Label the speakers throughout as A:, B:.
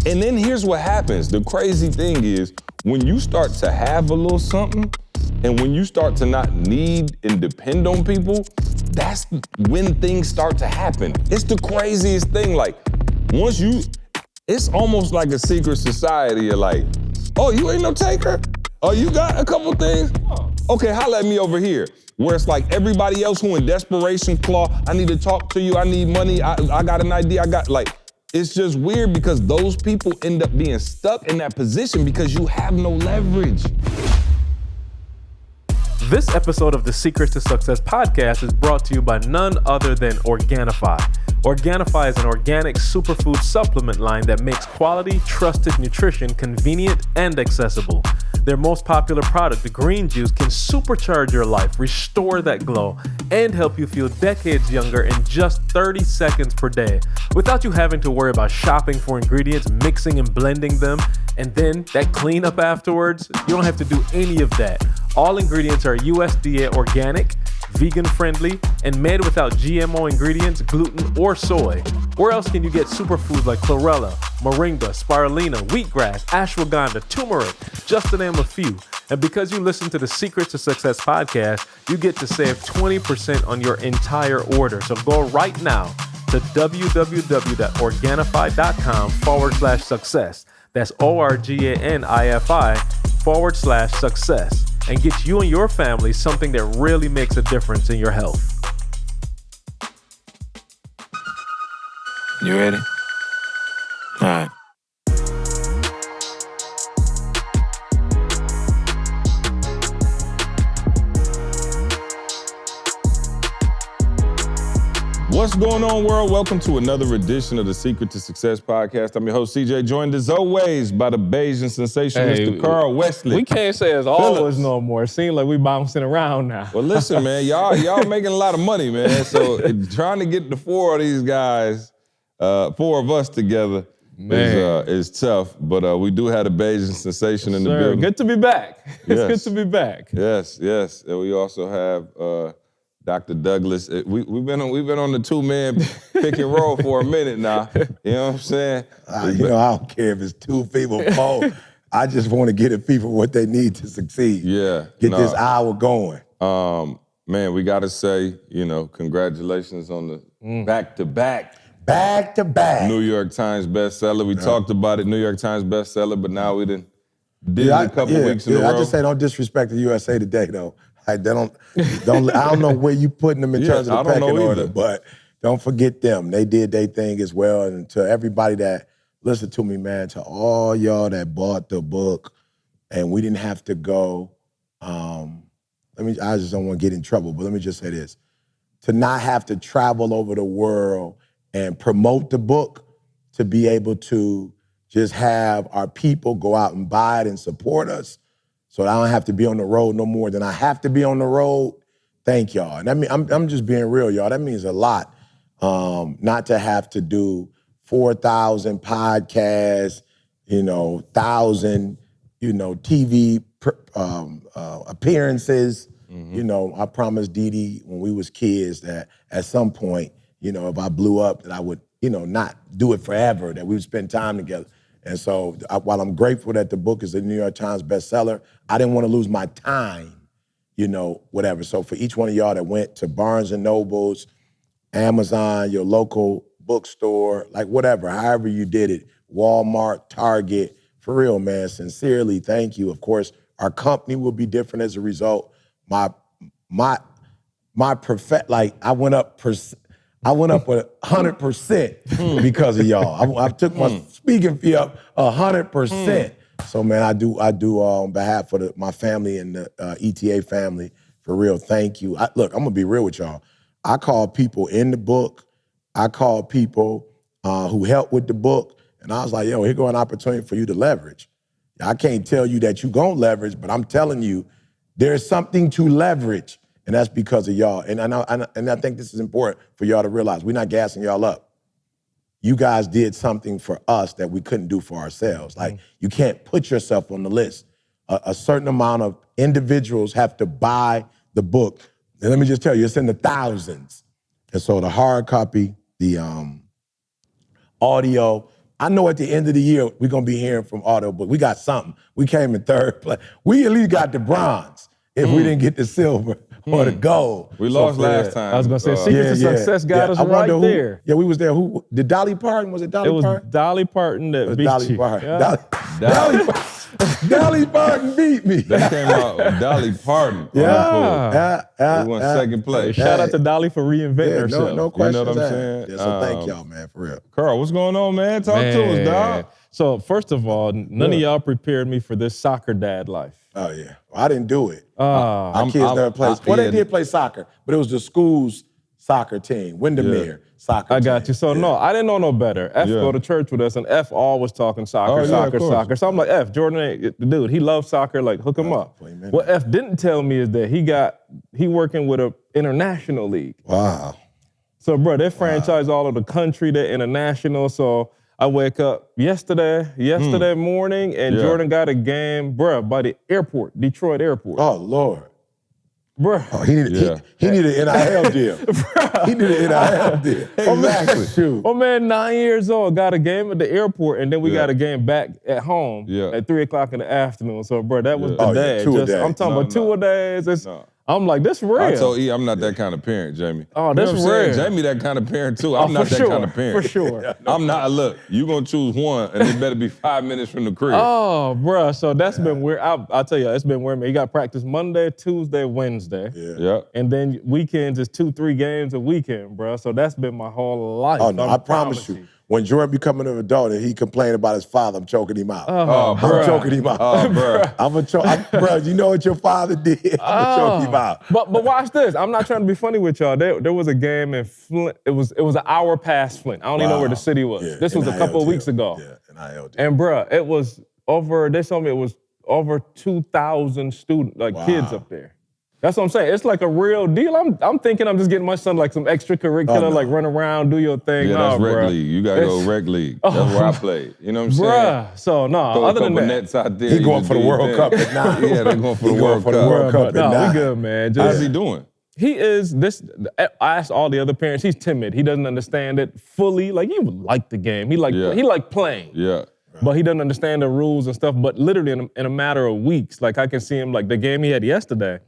A: And then here's what happens. The crazy thing is, when you start to have a little something, and when you start to not need and depend on people, that's when things start to happen. It's the craziest thing. Like, it's almost like a secret society. You're like, oh, you ain't no taker? Oh, you got a couple things? Okay, holla at me over here. Where it's like everybody else who in desperation claw, I need to talk to you, I need money, I got an idea, it's just weird because those people end up being stuck in that position because you have no leverage.
B: This episode of the Secrets to Success podcast is brought to you by none other than Organifi. Organifi is an organic superfood supplement line that makes quality, trusted nutrition convenient and accessible. Their most popular product, the green juice, can supercharge your life, restore that glow, and help you feel decades younger in just 30 seconds per day, without you having to worry about shopping for ingredients, mixing and blending them, and then that cleanup afterwards. You don't have to do any of that. All ingredients are USDA organic, vegan-friendly, and made without GMO ingredients, gluten, or soy. Where else can you get superfoods like chlorella, moringa, spirulina, wheatgrass, ashwagandha, turmeric, just to name a few? And because you listen to the Secrets to Success podcast, you get to save 20% on your entire order. So go right now to www.organifi.com/success. That's ORGANIFI/success. And get you and your family something that really makes a difference in your health.
C: You ready? All right.
A: What's going on, world? Welcome to another edition of the Secret to Success podcast. I'm your host, CJ, joined as always by the Bayesian sensation, Mr. Carl Wesley.
B: We can't say it's always no more. It seems like we bouncing around now.
A: Well, listen, man, y'all making a lot of money, man. So trying to get the four of these guys, four of us together is tough. But we do have the Bayesian sensation in the building.
B: Good to be back. It's
A: Yes.
B: good to be back.
A: Yes. And we also have Dr. Douglas. We've been on the two-man pick and roll for a minute now. You know what I'm saying?
D: I don't care if it's two people, four. I just want to get the people what they need to succeed.
A: Yeah.
D: Get this hour going.
A: Man, we got to say, congratulations on the back-to-back New York Times bestseller. We talked about it, New York Times bestseller, but now we did it a couple weeks in a row.
D: I just say don't disrespect the USA Today, though. I don't know where you putting them in terms of the pecking order, but don't forget them. They did their thing as well. And to everybody that listened to me, man, to all y'all that bought the book and we didn't have to go, I just don't want to get in trouble, but let me just say this. To not have to travel over the world and promote the book, to be able to just have our people go out and buy it and support us, so I don't have to be on the road no more than I have to be on the road. Thank y'all. And I'm just being real, y'all. That means a lot. Not to have to do 4,000 podcasts, 1,000, TV appearances. Mm-hmm. I promised Dee Dee when we was kids that at some point, if I blew up, that I would, not do it forever, that we would spend time together. And so while I'm grateful that the book is a New York Times bestseller, I didn't want to lose my time, whatever. So for each one of y'all that went to Barnes & Nobles, Amazon, your local bookstore, like whatever, however you did it, Walmart, Target, for real, man, sincerely, thank you. Of course, our company will be different as a result. I went up with 100% because of y'all. I took my speaking fee up 100%. So man, I do on behalf of my family and the ETA family, for real, thank you. Look, I'm gonna be real with y'all. I called people in the book. I called people who helped with the book, and I was like, yo, here go an opportunity for you to leverage. I can't tell you that you gonna leverage, but I'm telling you, there's something to leverage. And that's because of y'all. And I think this is important for y'all to realize. We're not gassing y'all up. You guys did something for us that we couldn't do for ourselves. Like, you can't put yourself on the list. A certain amount of individuals have to buy the book. And let me just tell you, it's in the thousands. And so the hard copy, the audio, I know at the end of the year, we're going to be hearing from Auto, but we got something. We came in third place. We at least got the bronze if we didn't get the silver or the gold.
A: We lost last time.
B: I was going to say, Secrets to Success got us right there.
D: Yeah, we was there. Who did Dolly Parton? Was it Dolly Parton?
B: It was Dolly Parton that beat
D: Dolly
B: you.
D: Parton.
B: Yeah.
D: Dolly Parton beat me.
A: That came out with Dolly Parton.
B: We
A: won second place.
B: Shout out to Dolly for reinventing herself.
D: No question.
A: You know what I'm saying?
D: Yeah, so thank y'all, man, for real.
A: Carl, what's going on, man? Talk to us, dog.
B: So first of all, none of y'all prepared me for this soccer dad life.
D: Oh, yeah. Well, I didn't do it. My kids never played. Well, they did play soccer, but it was the school's soccer team, Windermere soccer
B: I got
D: team.
B: you. So no, I didn't know no better. F go to church with us, and F always talking soccer, soccer. So I'm like, F, Jordan, the dude, he loves soccer, like hook him up. What F didn't tell me is that he working with an international league.
D: Wow.
B: So bro, they franchise all over the country, they're international. So I wake up yesterday morning, and Jordan got a game, bro, by the airport, Detroit airport.
D: Oh, Lord.
B: Bruh.
D: Oh, he needed an NIL deal. He needed an NIL deal.
A: Exactly.
B: Oh man, 9 years old, got a game at the airport, and then we got a game back at home at 3 o'clock in the afternoon. So, bro, that was the day. I'm talking about 2 a days. I'm like, this real.
A: I told E I'm not that kind of parent, Jamie.
B: Oh, that's real.
A: Jamie that kind of parent too. I'm not that kind of parent.
B: For sure.
A: I'm not. Look, you gonna choose one, and it better be 5 minutes from the crib.
B: Oh, bro. So that's been weird. I'll tell you, it's been weird. Man, you got practice Monday, Tuesday, Wednesday.
A: Yeah.
B: And then weekends is 2-3 games a weekend, bro. So that's been my whole life.
D: Oh no, I promise you. When Jordan becoming an adult and he complained about his father, I'm choking him out.
A: I'm
D: choking him out.
A: Oh, bro.
D: Bro, you know what your father did? I'm gonna choke him out.
B: But watch this. I'm not trying to be funny with y'all. There was a game in Flint. It was an hour past Flint. I don't even know where the city was.
D: Yeah,
B: this was a couple of weeks ago.
D: Yeah, NIL deal.
B: And bro, it was over. They told me it was over 2,000 students, kids up there. That's what I'm saying. It's like a real deal. I'm thinking I'm just getting my son like some extracurricular, like run around, do your thing.
A: Yeah, that's rec league. You gotta go rec league. That's where I played. You know what I'm saying?
B: Bruh. So no,
A: Throw
B: other
A: a
B: than
A: couple
B: that,
A: nets out there.
D: He going for the World Cup at 9.
A: Yeah, they're going for the World Cup.
B: No, we good, man.
A: How's he doing?
B: He is this. I asked all the other parents. He's timid. He doesn't understand it fully. Like he would like the game. He like playing.
A: Yeah.
B: But he doesn't understand the rules and stuff. But literally in a matter of weeks, like I can see him. Like the game he had yesterday,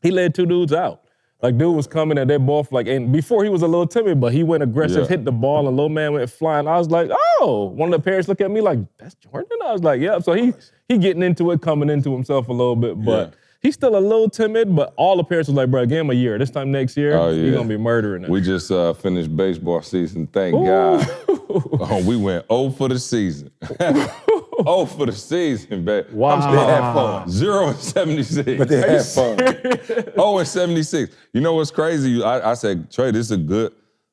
B: he led 2 dudes out. Like dude was coming and they both and before he was a little timid, but he went aggressive, hit the ball, and little man went flying. I was like, oh, one of the parents looked at me like, that's Jordan? I was like, yeah. So he getting into it, coming into himself a little bit, but he's still a little timid, but all the parents was like, bro, give him a year. This time next year, you're gonna be murdering it.
A: We just finished baseball season, thank God. We went 0 for the season. 0 for the season, baby.
B: Wow.
A: They had fun. 0 and 76.
D: But they had fun.
A: 0 and 76. You know what's crazy? I said, Trey, this is a good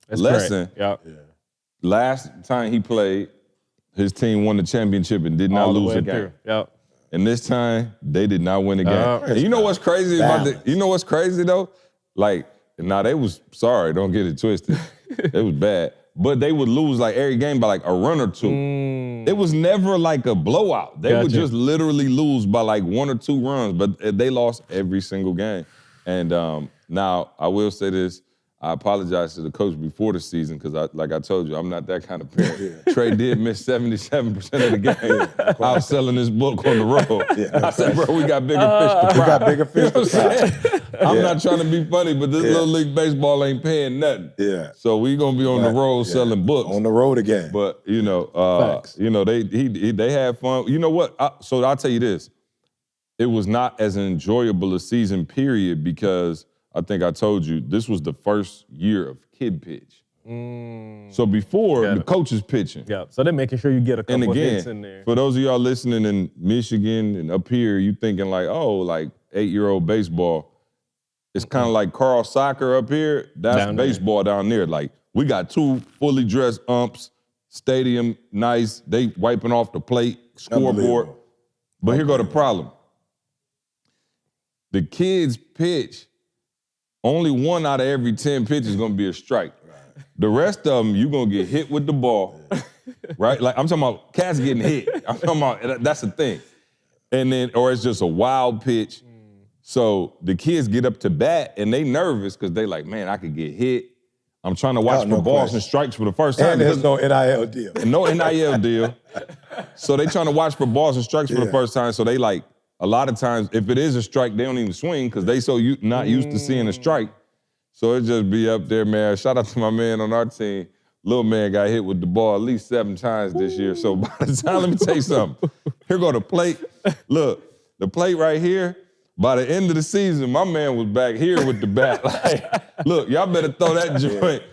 A: lesson.
B: Yeah.
A: Last time he played, his team won the championship and did not lose a game.
B: Yep.
A: And this time, they did not win a game. And you know what's crazy you know what's crazy though? Like, they was sorry, don't get it twisted. It was bad. But they would lose like every game by like a run or 2. It was never like a blowout. They would just literally lose by like 1 or 2 runs, but they lost every single game. And now I will say this, I apologize to the coach before the season because like I told you, I'm not that kind of parent. Trey did miss 77% of the game. I was selling this book on the road. I said, bro, we got bigger fish to fry.
D: We got bigger fish to fry.
A: I'm not trying to be funny, but this little league baseball ain't paying nothing.
D: Yeah.
A: So we gonna be on the road selling books.
D: On the road again.
A: But they had fun. You know what? So I'll tell you this. It was not as enjoyable a season period because I think I told you this was the first year of kid pitch. So before the coach is pitching.
B: Yeah. So they're making sure you get a couple hits in there.
A: For those of y'all listening in Michigan and up here, you thinking like, oh, like 8-year-old baseball. It's kind of like Carl soccer up here. That's baseball down there. Like we got 2 fully dressed umps, stadium nice. They wiping off the plate, scoreboard. But here go the problem. The kids pitch. Only 1 out of every 10 pitches is gonna be a strike. Right. The rest of them, you gonna get hit with the ball, right? Like I'm talking about cats getting hit. I'm talking about that's the thing. And then, or it's just a wild pitch. So the kids get up to bat and they nervous because they like, man, I could get hit. I'm trying to watch for balls and strikes for the first time.
D: And there's no NIL deal.
A: No NIL deal. So they trying to watch for balls and strikes for the first time. So they like, a lot of times, if it is a strike, they don't even swing because they so not used to seeing a strike. So it just be up there, man. Shout out to my man on our team. Little man got hit with the ball at least 7 times this year. So by the time, let me tell you something. Here go the plate. Look, the plate right here. By the end of the season, my man was back here with the bat. Like, look, y'all better throw that joint.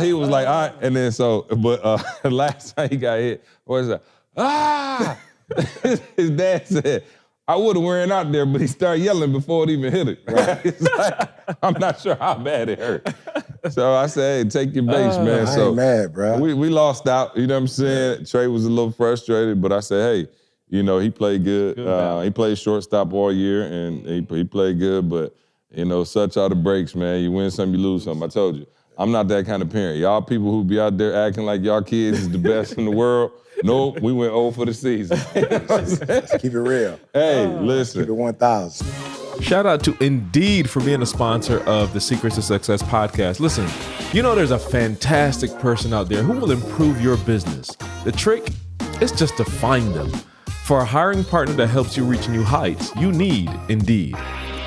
A: He was like, all right. And then but last time he got hit, what is that? Ah! His dad said, I would have ran out there, but he started yelling before it even hit it. Right. It's like, I'm not sure how bad it hurt. So I said, hey, take your base, man.
D: I ain't mad, bro.
A: We lost out, you know what I'm saying? Trey was a little frustrated, but I said, hey, you know, he played good. He played shortstop all year, and he played good, but, you know, such are the breaks, man. You win some, you lose some. I told you, I'm not that kind of parent. Y'all people who be out there acting like y'all kids is the best in the world, nope, we went 0 for the season.
D: Let's keep it real.
A: Hey, listen.
D: Keep it 1,000.
B: Shout out to Indeed for being a sponsor of the Secrets to Success podcast. Listen, you know there's a fantastic person out there who will improve your business. The trick is just to find them. For a hiring partner that helps you reach new heights, you need Indeed.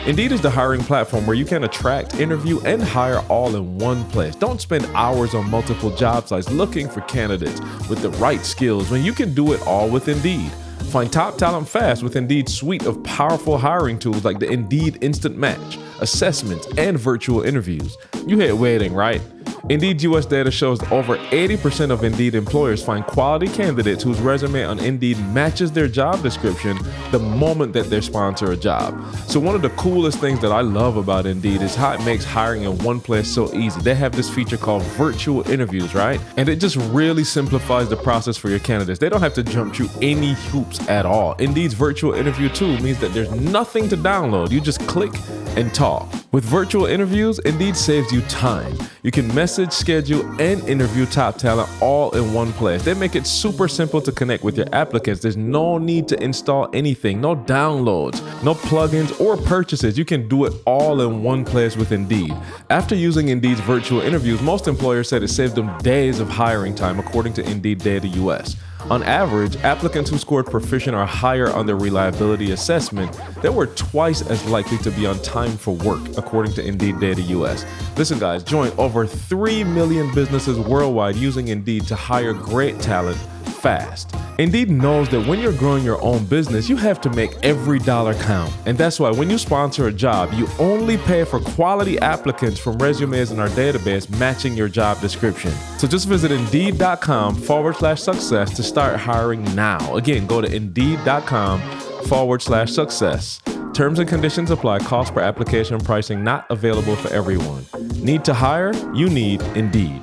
B: Indeed is the hiring platform where you can attract, interview, and hire all in one place. Don't spend hours on multiple job sites looking for candidates with the right skills when you can do it all with Indeed. Find top talent fast with Indeed's suite of powerful hiring tools like the Indeed Instant Match, assessments, and virtual interviews. You hate waiting, right? Indeed US data shows that over 80% of Indeed employers find quality candidates whose resume on Indeed matches their job description the moment that they sponsor a job. So one of the coolest things that I love about Indeed is how it makes hiring in one place so easy. They have this feature called virtual interviews, right? And it just really simplifies the process for your candidates. They don't have to jump through any hoops at all. Indeed's virtual interview tool means that there's nothing to download. You just click and talk. With virtual interviews, Indeed saves you time. You can message, schedule, and interview top talent all in one place. They make it super simple to connect with your applicants. There's no need to install anything, no downloads, no plugins or purchases. You can do it all in one place with Indeed. After using Indeed's virtual interviews, most employers said it saved them days of hiring time, according to Indeed Data US. On average, applicants who scored proficient or higher on their reliability assessment, they were twice as likely to be on time for work, according to Indeed Data US. Listen, guys, join over 3 million businesses worldwide using Indeed to hire great talent fast. Indeed knows that when you're growing your own business, you have to make every dollar count. And that's why when you sponsor a job, you only pay for quality applicants from resumes in our database matching your job description. So just visit Indeed.com/success to start hiring now. Again, go to Indeed.com/success. Terms and conditions apply. Cost per application. Pricing not available for everyone. Need to hire? You need Indeed.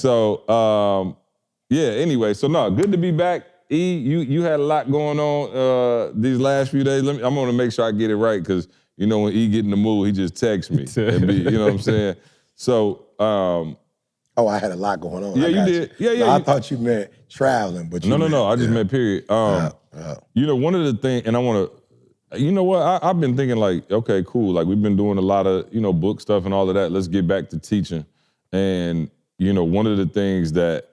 A: So, anyway, so no, good to be back. E, you had a lot going on these last few days. I'm going to make sure I get it right because, you know, when E get in the mood, he just texts me. You know what I'm saying? So,
D: I had a lot going on.
A: Yeah, you did. Yeah.
D: No, I thought you meant traveling, but you
A: No. I just meant period. You know, one of the things, and I want to, you know what? I've been thinking like, okay, cool. Like we've been doing a lot of, you know, book stuff and all of that. Let's get back to teaching. And, you know, one of the things that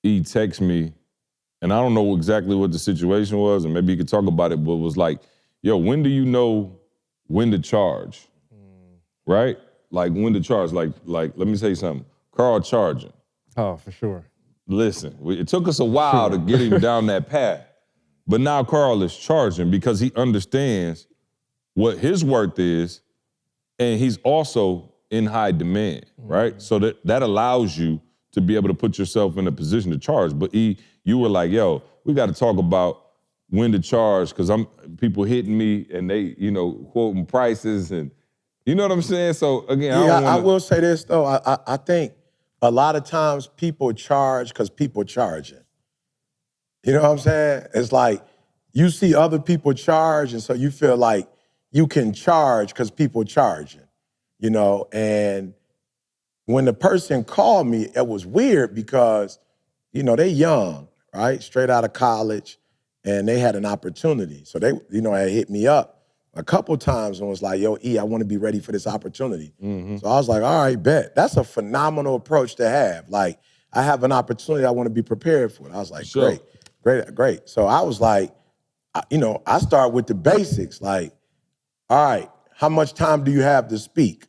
A: he texted me, and I don't know exactly what the situation was, and maybe you could talk about it, but it was like, yo, when do you know when to charge? Right? Like when to charge. Like, let me say something. Carl charging.
B: Oh, for sure.
A: Listen, it took us a while to get him down that path, but now Carl is charging because he understands what his worth is, and he's also in high demand, right? So that allows you to be able to put yourself in a position to charge. But you were like, yo, we got to talk about when to charge because people hitting me and they, you know, quoting prices and, you know what I'm saying? So again,
D: I will say this though. I think a lot of times people charge because people charging. You know what I'm saying? It's like you see other people charge, and so you feel like you can charge because people charging. You know, and when the person called me, it was weird because, you know, they young, right? Straight out of college, and they had an opportunity. So they, you know, had hit me up. a couple times and was like, yo, E, I want to be ready for this opportunity. So I was like, all right, bet. That's a phenomenal approach to have. Like, I have an opportunity, I want to be prepared for it. I was like, great. So I was like, I start with the basics. Like, all right, how much time do you have to speak?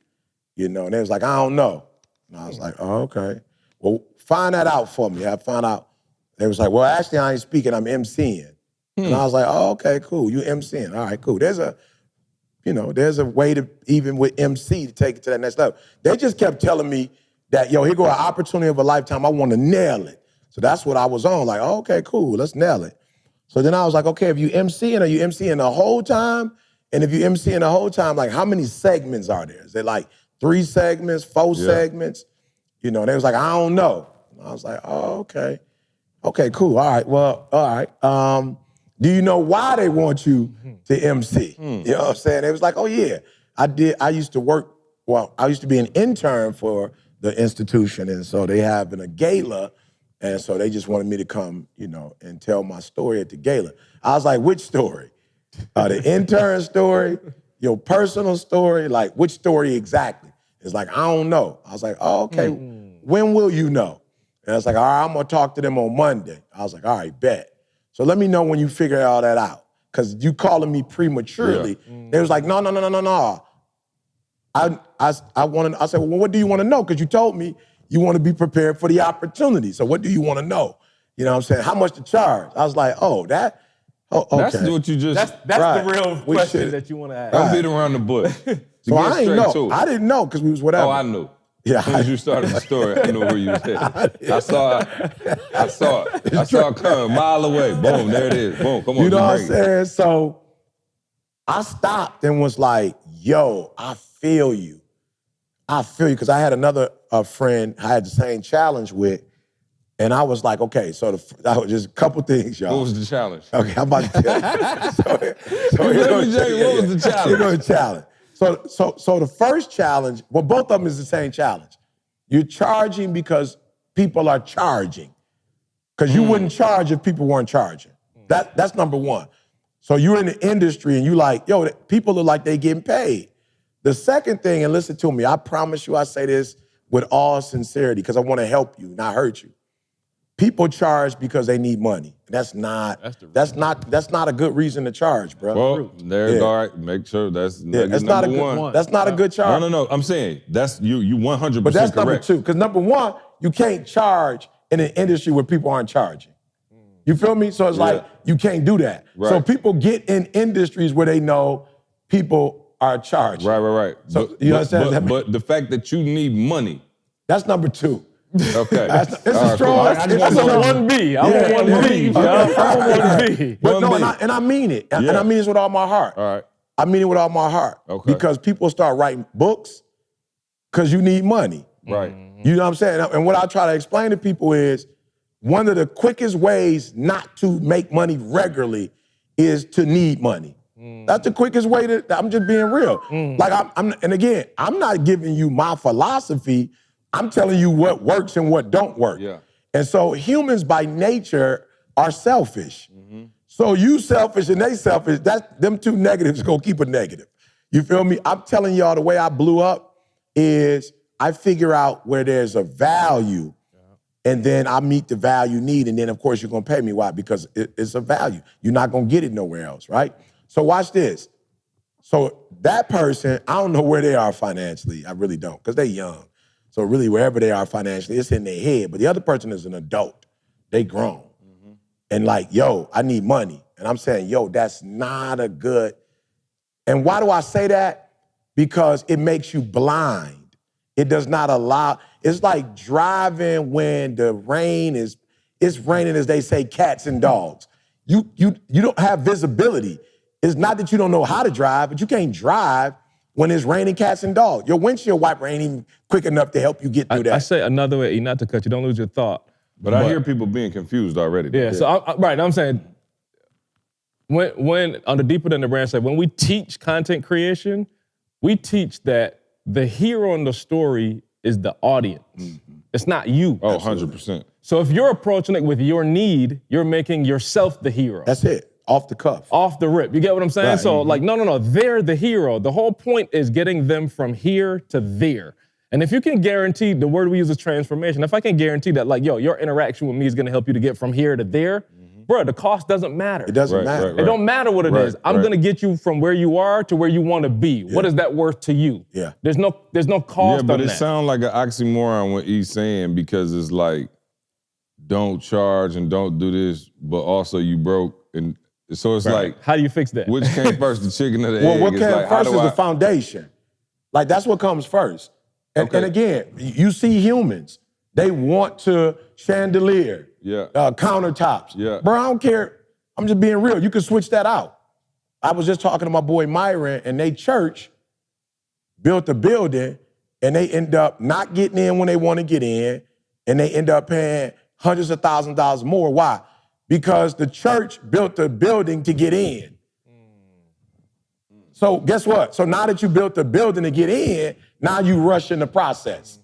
D: And they was like, I don't know. And I was like, oh, okay. Well, find that out for me. I found out. They was like, well, actually, I ain't speaking, I'm emceeing. And I was like, oh, okay, cool. You emceeing. All right, cool. There's a way to, even with MC, to take it to that next level. They just kept telling me that, yo, here go an opportunity of a lifetime. I want to nail it. So that's what I was on. Like, oh, okay, cool. Let's nail it. So then I was like, okay, if you emceeing, are you emceeing the whole time? And if you emceeing the whole time, like, how many segments are there? Is it like 3 segments, 4 segments? And they was like, I don't know. And I was like, oh, okay. Okay, cool. All right, well, all right. Do you know why they want you to MC? You know what I'm saying? They was like, oh, yeah. I used to be an intern for the institution, and so they have a gala, and so they just wanted me to come, and tell my story at the gala. I was like, which story? The intern story, your personal story, like which story exactly? It's like, I don't know. I was like, oh, okay, when will you know? And it's like, all right, I'm gonna talk to them on Monday. I was like, all right, bet. So let me know when you figure all that out. Cause you calling me prematurely. They was like, no. I said, well, what do you want to know? Because you told me you want to be prepared for the opportunity. So what do you want to know? You know what I'm saying? How much to charge? I was like, okay.
A: That's what you just...
B: That's the real question that you want to ask.
A: Don't beat around the bush.
D: So I didn't know. I didn't know because we was whatever.
A: Oh, I knew.
D: Yeah.
A: As soon as you started the story, I knew where you was headed. I saw it. I saw it come a mile away. Boom, there it is. Boom, come on.
D: You know what I'm saying? So I stopped and was like, yo, I feel you. Because I had another friend I had the same challenge with, and I was like, okay, so that was just a couple things, y'all.
A: What was the challenge?
D: Okay, I'm about to tell you.
A: What was the challenge?
D: Here's the challenge. So the first challenge, well, both of them is the same challenge. You're charging because people are charging. Because you wouldn't charge if people weren't charging. That's number one. So you're in the industry and you like, yo, people are like they getting paid. The second thing, and listen to me, I promise you I say this with all sincerity because I want to help you, not hurt you. People charge because they need money. That's not a good reason to charge, bro.
A: Well, there's all right. Make sure that's
D: not a good one. That's not a good charge.
A: No. I'm saying that's you 100%
D: but that's
A: correct.
D: Number two, because number one, you can't charge in an industry where people aren't charging. You feel me? So it's like you can't do that.
A: Right.
D: So people get in industries where they know people are charging.
A: Right.
D: So you understand?
A: But the fact that you need money.
D: That's number two.
A: Okay.
D: It's a strong.
B: That's a 1B. I want 1B. I want 1B.
D: But no, and I mean it. And I mean it with all my heart.
A: All right.
D: I mean it with all my heart.
A: Okay.
D: Because people start writing books because you need money.
A: Right.
D: You know what I'm saying? And what I try to explain to people is one of the quickest ways not to make money regularly is to need money. That's the quickest way I'm just being real. Like and again, I'm not giving you my philosophy. I'm telling you what works and what don't work.
A: Yeah.
D: And so humans by nature are selfish. So you selfish and they selfish, them two negatives gonna keep a negative. You feel me? I'm telling y'all the way I blew up is I figure out where there's a value and then I meet the value need and then of course you're gonna pay me. Why? Because it's a value. You're not gonna get it nowhere else, right? So watch this. So that person, I don't know where they are financially. I really don't, because they're young. So really, wherever they are financially, it's in their head. But the other person is an adult. They grown. And like, yo, I need money. And I'm saying, yo, that's not a good. And why do I say that? Because it makes you blind. It does not allow. It's like driving when the it's raining, as they say, cats and dogs. You don't have visibility. It's not that you don't know how to drive, but you can't drive when it's raining cats and dogs. Your windshield wiper ain't even quick enough to help you get through that.
E: I say another way, not to cut you, don't lose your thought.
A: But I hear people being confused already.
E: Yeah, so I'm saying, when on the Deeper Than the Brand side, when we teach content creation, we teach that the hero in the story is the audience. It's not you.
A: Oh, 100%.
E: So if you're approaching it with your need, you're making yourself the hero.
D: That's it. off the cuff.
E: Off the rip. You get what I'm saying?
D: Right.
E: So like, no, they're the hero. The whole point is getting them from here to there. And if you can guarantee, the word we use is transformation. If I can guarantee that, like, yo, your interaction with me is gonna help you to get from here to there, bro, the cost doesn't matter.
D: It doesn't matter.
E: It don't matter what it is. I'm gonna get you from where you are to where you wanna be. What is that worth to you?
D: Yeah.
E: There's no cost
A: Yeah, but
E: on
A: it
E: that.
A: sounds like an oxymoron what he's saying, because it's like, don't charge and don't do this, but also you broke. And so it's like,
E: how do you fix that?
A: which came first, the chicken or the
D: Well,
A: egg?
D: what
A: It's
D: came
A: like, how
D: first
A: do
D: is the
A: I-
D: foundation. Like, that's what comes first. And, and again, you see humans, they want to chandelier, countertops.
A: Yeah.
D: Bro, I don't care. I'm just being real. You can switch that out. I was just talking to my boy Myron, and they church built a building, and they end up not getting in when they want to get in, and they end up paying hundreds of thousands of dollars more. Why? Because the church built the building to get in. So guess what? So now that you built the building to get in, now you rush in the process.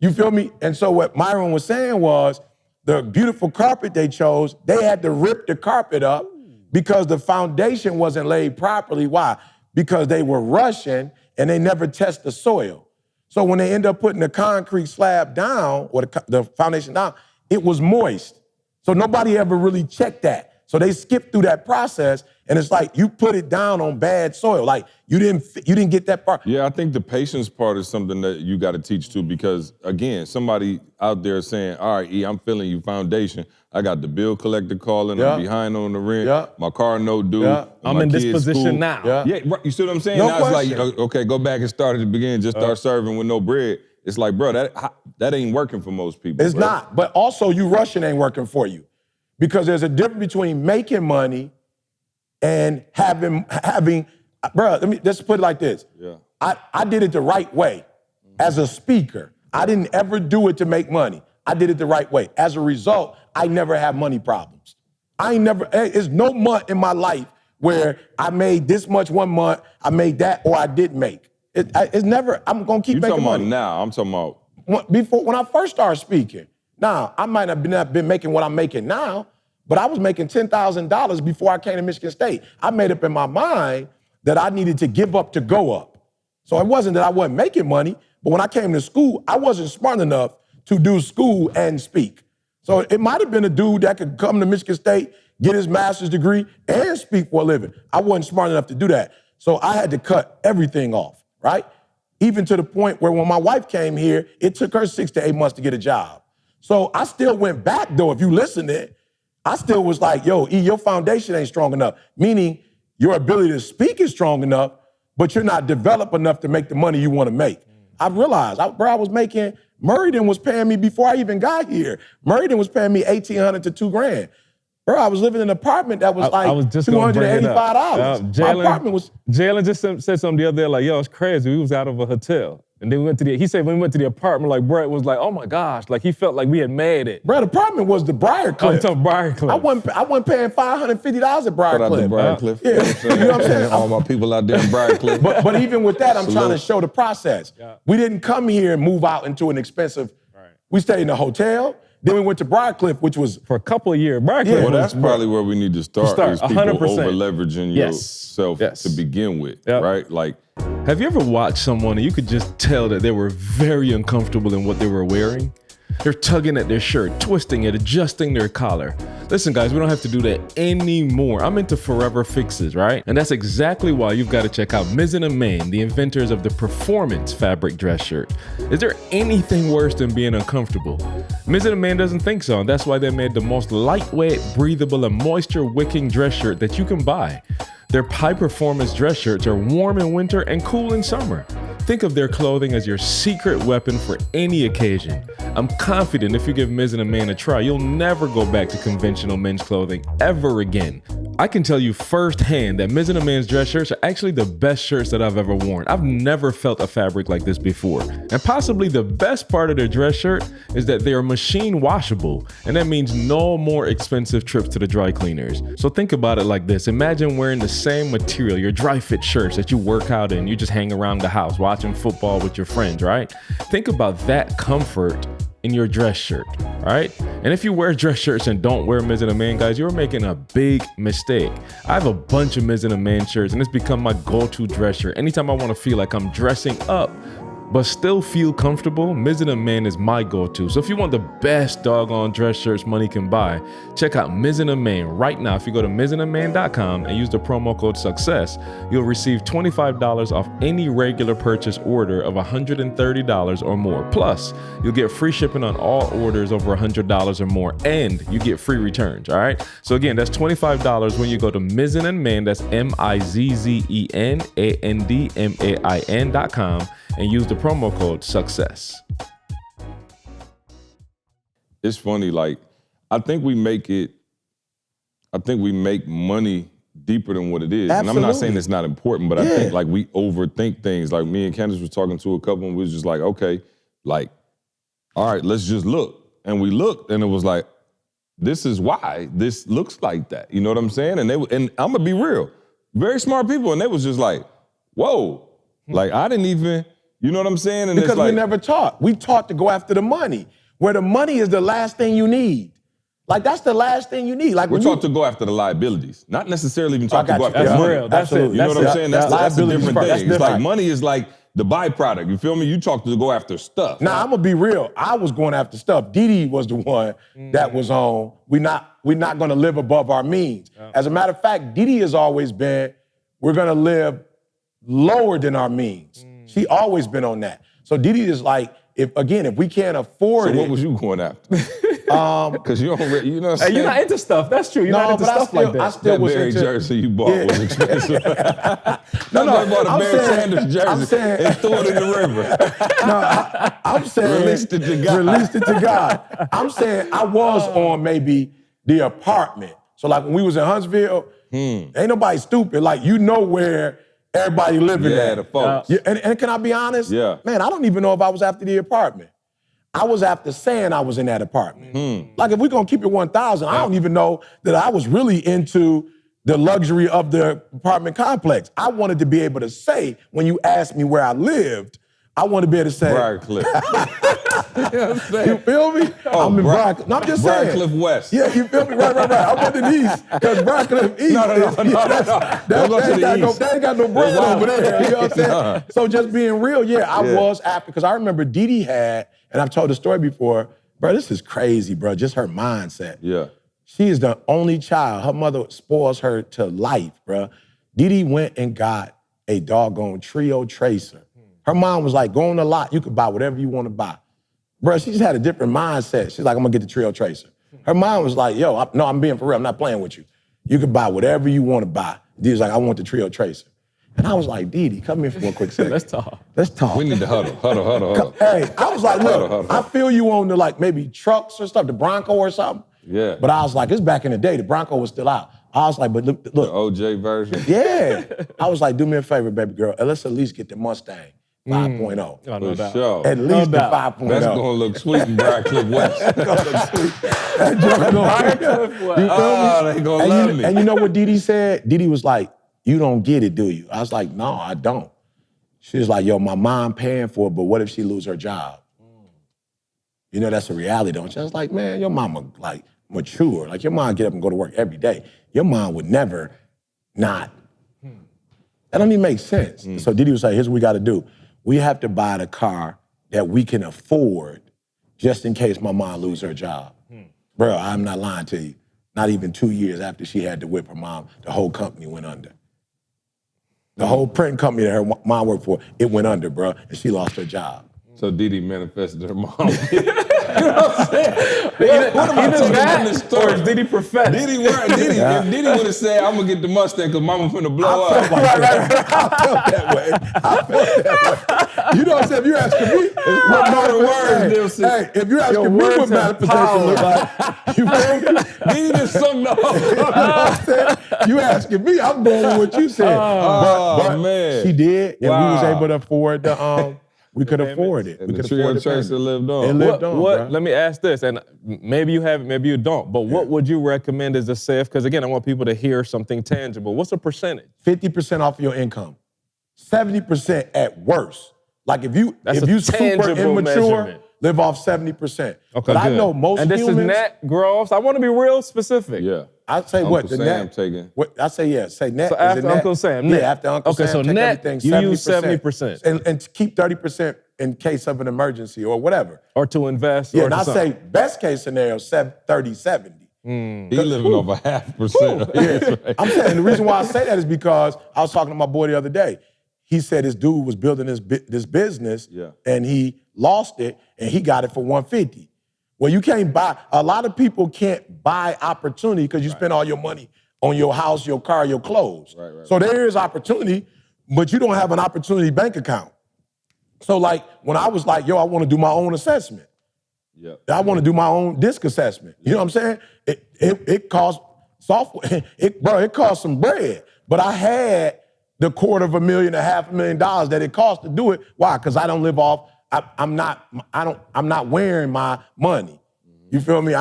D: You feel me? And so what Myron was saying was, the beautiful carpet they chose, they had to rip the carpet up because the foundation wasn't laid properly. Why? Because they were rushing and they never test the soil. So when they end up putting the concrete slab down, or the foundation down, it was moist. So nobody ever really checked that. So they skipped through that process, and it's like you put it down on bad soil. Like you didn't get that part.
A: Yeah, I think the patience part is something that you got to teach too, because again, somebody out there saying, all right, E, I'm feeling you, foundation. I got the bill collector calling, I'm behind on the rent, my car note due.
E: I'm in this position now.
A: Yeah, right, you see what I'm saying?
D: No
A: now
D: question.
A: it's like, okay, go back and start at the beginning, just start serving with no bread. It's like, bro, that ain't working for most people.
D: It's not, but also you rushing ain't working for you. Because there's a difference between making money and having, bro, let's put it like this.
A: Yeah.
D: I did it the right way as a speaker. I didn't ever do it to make money. I did it the right way. As a result, I never have money problems. There's no month in my life where I made this much one month, I made that, or I didn't make. It's never, I'm gonna keep making money.
A: You talking about now, I'm talking about.
D: When I first started speaking, now, I might have not been making what I'm making now, but I was making $10,000 before I came to Michigan State. I made up in my mind that I needed to give up to go up. So it wasn't that I wasn't making money, but when I came to school, I wasn't smart enough to do school and speak. So it might have been a dude that could come to Michigan State, get his master's degree, and speak for a living. I wasn't smart enough to do that. So I had to cut everything off, right? Even to the point where when my wife came here, it took her 6 to 8 months to get a job. So I still went back, though, if you listening, I still was like, yo, E, your foundation ain't strong enough, meaning your ability to speak is strong enough, but you're not developed enough to make the money you want to make. I realized, I was making, Murrayton was paying me before I even got here. Murrayton was paying me $1,800 to $2,000. Bro, I was living in an apartment that was like $285. My apartment was...
E: Jalen just said something the other day, like, yo, it's crazy. We was out of a hotel. And then he said when we went to the apartment, like, bro, it was like, oh my gosh, like he felt like we had made it.
D: Bro, the apartment was the Briarcliff.
E: I'm talking Briarcliff.
D: I wasn't paying $550 at Briarcliff.
A: Briarcliff.
D: Yeah, you know what I'm saying?
A: All my people out there in Briarcliff.
D: But even with that, I'm trying to show the process. Yeah. We didn't come here and move out into an expensive, we stayed in a hotel. Then we went to Briarcliff, which was...
E: For a couple of years. Briarcliff.
A: Well, that's probably where we need to start is people
E: 100%.
A: over-leveraging yourself to begin with, right? Like,
B: have you ever watched someone and you could just tell that they were very uncomfortable in what they were wearing? They're tugging at their shirt, twisting it, adjusting their collar. Listen, guys, we don't have to do that anymore. I'm into forever fixes, right? And that's exactly why you've got to check out Mizzen and Main, the inventors of the performance fabric dress shirt. Is there anything worse than being uncomfortable? Mizzen and Main doesn't think so, and that's why they made the most lightweight, breathable, and moisture-wicking dress shirt that you can buy. Their high-performance dress shirts are warm in winter and cool in summer. Think of their clothing as your secret weapon for any occasion. I'm confident if you give Mizzen and Main a try, you'll never go back to conventional men's clothing ever again. I can tell you firsthand that Mizzen and Main's dress shirts are actually the best shirts that I've ever worn. I've never felt a fabric like this before. And possibly the best part of their dress shirt is that they are machine washable, and that means no more expensive trips to the dry cleaners. So think about it like this. Imagine wearing the same material, your dry fit shirts that you work out in, you just hang around the house watching football with your friends, right? Think about that comfort
E: in your dress shirt, all right? And if you wear dress shirts and don't wear Mizzen and Main, guys, you're making a big mistake. I have a bunch of Mizzen and Main shirts, and it's become my go-to dress shirt. Anytime I want to feel like I'm dressing up, but still feel comfortable, Mizzen and Main is my go-to. So if you want the best doggone dress shirts money can buy, check out Mizzen and Main right now. If you go to mizzenandmain.com and use the promo code SUCCESS, you'll receive $25 off any regular purchase order of $130 or more. Plus, you'll get free shipping on all orders over $100 or more, and you get free returns, all right? So again, that's $25 when you go to Mizzen and Main, that's MIZZENANDMAIN.com, and use the promo code SUCCESS.
A: It's funny, like, I think we make money deeper than what it is.
D: Absolutely.
A: And I'm not saying it's not important, but I think like we overthink things. Like me and Candace was talking to a couple and we was just like, okay, like, all right, let's just look. And we looked and it was like, this is why this looks like that. You know what I'm saying? And I'm gonna be real, very smart people. And they was just like, whoa, like I didn't even, you know what I'm saying? And
D: because
A: it's like,
D: we never taught. We taught to go after the money, where the money is the last thing you need. Like that's the last thing you need. Like
A: we're taught to go after the liabilities, not necessarily even taught to go after
E: That's
A: the money.
E: real. That's
D: Absolutely.
A: You know what I'm saying? That's a different thing.
D: That's
A: It's like
D: different.
A: money is like the byproduct. You feel me? You talk to go after stuff.
D: Now I'm gonna be real. I was going after stuff. Didi was the one that was on. We're not gonna live above our means. As a matter of fact, Didi has always been, we're gonna live lower than our means. She always been on that. So Didi is like, if we can't afford it.
A: So what was you going after? Because you don't, you know what I'm saying?
E: Hey, you're not into stuff. That's true. You're not into stuff like that.
D: I still
A: that
D: was
A: very
D: into
A: jersey you bought was expensive.
D: No,
A: I bought a Barry Sanders jersey
D: I'm saying,
A: and threw it in the river.
D: I'm saying
A: Released it to God.
D: Released it to God. I'm saying I was on maybe the apartment. So like when we was in Huntsville, ain't nobody stupid. Like you know where everybody living
A: Yeah,
D: at.
A: the folks.
D: Yeah, and can I be honest?
A: Yeah.
D: Man, I don't even know if I was after the apartment. I was after saying I was in that apartment. Like if we're gonna keep it 1,000, I don't even know that I was really into the luxury of the apartment complex. I wanted to be able to say, when you asked me where I lived, I want to be able to say,
A: Briarcliff. You know what I'm saying?
D: you feel me? I'm in Briarcliff. No, I'm just saying.
A: Briarcliff West.
D: Yeah, you feel me? Right. I'm in the east, because Briarcliff East.
A: No. Don't go to the east.
D: They ain't got no bread over there. You know what I'm saying? So just being real, I was after, because I remember Didi had, and I've told the story before, bro, this is crazy, bro, just her mindset.
A: Yeah.
D: She is the only child. Her mother spoils her to life, bro. Didi went and got a doggone Trio Tracer. Her mom was like, go on the lot, you could buy whatever you want to buy. Bro, she just had a different mindset. She's like, I'm gonna get the Trio Tracer. Her mom was like, yo, I'm being for real, I'm not playing with you. You can buy whatever you want to buy. Didi was like, I want the Trio Tracer. And I was like, Didi, come here for a quick second.
E: Let's talk.
D: Let's talk.
A: We need to huddle.
D: Hey, I was like, look,
A: Huddle.
D: I feel you on the like maybe trucks or stuff, the Bronco or something.
A: Yeah.
D: But I was like, it's back in the day, the Bronco was still out. I was like, but look.
A: The OJ version.
D: Yeah. I was like, do me a favor, baby girl, and let's at least get the Mustang 5.0.
E: Oh, no
A: For
E: doubt.
A: sure.
D: At least the
E: doubt.
D: 5.0.
A: That's gonna look sweet in Briarcliff West.
D: That joint gonna- You feel me?
A: Oh, they gonna love me.
D: And you know what Didi said? Didi was like, you don't get it, do you? I was like, no, I don't. She was like, yo, my mom paying for it, but what if she lose her job? You know, that's a reality, don't you? I was like, man, your mama like mature. Like your mom get up and go to work every day. Your mom would never not. That don't even make sense. So Didi was like, here's what we gotta do. We have to buy the car that we can afford just in case my mom lose her job. Bro, I'm not lying to you. Not even 2 years after she had to whip her mom, the whole company went under. The whole printing company that her mom worked for, it went under, bro, and she lost her job.
A: So Didi manifested her mom. You know what I'm saying? What am I talking about in this story?
E: Or is Didi prophetic?
A: If Didi would have said, I'm gonna get the Mustang because mama finna blow
D: I
A: up.
D: felt that way. You know what I'm saying? If you're asking me, what
A: my words,
D: manifestation? Hey, if you're asking me what manifestation look like, you feel me?
A: Didi just sung the whole.
D: You know what I'm saying? You asking me, I'm going with what you said. But
A: man.
D: she did, and we was
A: Wow.
D: able to afford the we could afford it.
A: And
D: We
A: the
D: could
A: Trio
D: afford the
A: Tracer
D: payment.
A: lived on.
D: It lived on, bro.
E: Let me ask this, and maybe you have it, maybe you don't, but what would you recommend as a safe? Because again, I want people to hear something tangible. What's a percentage?
D: 50% off your income. 70% at worst. Like if you
E: That's
D: if
E: a
D: you super
E: tangible
D: immature,
E: measurement.
D: live off 70%.
E: Okay,
D: but
E: good.
D: I know most
E: and this
D: humans.
E: is net gross. I want to be real specific.
A: Yeah.
D: I say
A: Uncle
D: what the
A: Sam
D: net.
A: taking.
D: What I say, yeah. Say net.
E: So
D: is
E: after
D: it net?
E: Uncle Sam, net.
D: Yeah, after Uncle
E: Okay,
D: Sam,
E: so
D: take
E: net,
D: everything.
E: you use
D: 70%, and keep 30% in case of an emergency or whatever.
E: Or to invest.
D: Yeah,
E: or
D: and
E: to
D: I
E: something.
D: say best case scenario 30-70.
A: He living off a 0.5%.
D: Yeah. Right. I'm saying the reason why I say that is because I was talking to my boy the other day. He said his dude was building this business and he lost it and he got it for $150. Well, you can't buy. A lot of people can't buy opportunity because you spend all your money on your house, your car, your clothes. So there is opportunity, but you don't have an opportunity bank account. So like when I was like, yo, I want to do my own assessment. I want to do my own disc assessment. You know what I'm saying? It costs software. It costs some bread. But I had the $250,000 to $500,000 that it cost to do it. Why? Because I don't live off. I'm not wearing my money. You feel me?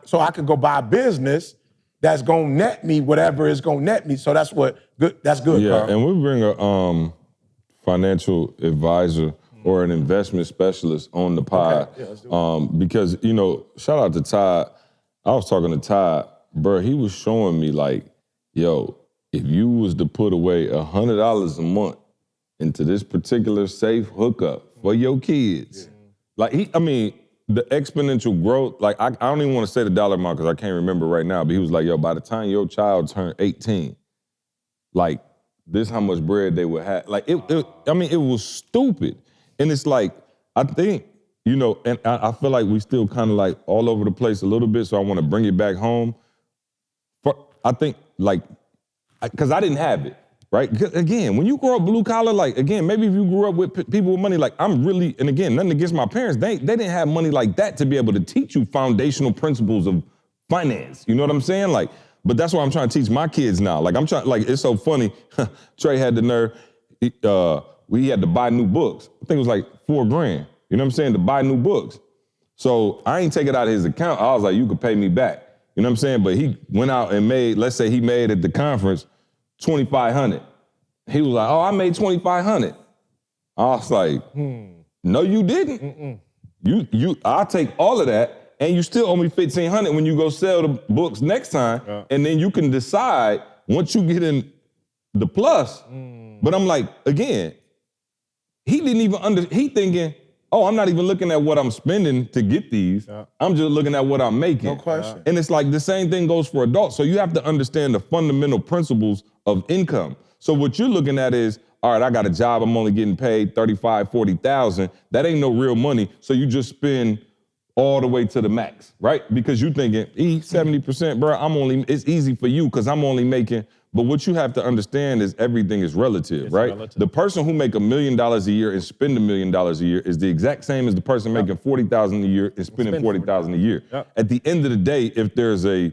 D: So I could go buy a business that's gonna net me whatever it's gonna net me. So that's good.
A: Yeah,
D: Carl.
A: and we bring a financial advisor or an investment specialist on the pod.
D: Okay. Yeah, let's do it.
A: Because, shout out to Todd. I was talking to Todd, bro, he was showing me like, yo, if you was to put away $100 a month into this particular safe hookup for your kids, like the exponential growth, like I don't even want to say the dollar amount because I can't remember right now, but he was like, yo, by the time your child turned 18, like this how much bread they would have. Like it was stupid. And it's like, I think, and I feel like we still kind of like all over the place a little bit, so I want to bring it back home. I think like, because I didn't have it, right? Again, when you grow up blue collar, like again, maybe if you grew up with people with money, like I'm really, and again, nothing against my parents, they didn't have money like that to be able to teach you foundational principles of finance. You know what I'm saying? Like, but that's what I'm trying to teach my kids now. Like it's so funny. Trey had the nerve, we had to buy new books. I think it was like $4,000, you know what I'm saying, to buy new books. So I ain't take it out of his account. I was like, you could pay me back. You know what I'm saying? But he went out and made, let's say he made at the conference $2,500. He was like, oh, I made $2,500. I was like, no, you didn't. I'll take all of that, and you still owe me $1,500 when you go sell the books next time, and then you can decide once you get in the plus. But I'm like, again, he didn't even he thinking, oh, I'm not even looking at what I'm spending to get these. I'm just looking at what I'm making.
D: No question.
A: And it's like the same thing goes for adults. So you have to understand the fundamental principles of income. So what you're looking at is, all right, I got a job, I'm only getting paid $35,000, $40,000. That ain't no real money. So you just spend all the way to the max, right? Because you thinking, 70%, bro, it's easy for you because I'm only making. But what you have to understand is everything is relative, right? The person who make $1 million a year and spend $1 million a year is the exact same as the person making $40,000 a year and spending $40,000 a year. At the end of the day, if there's a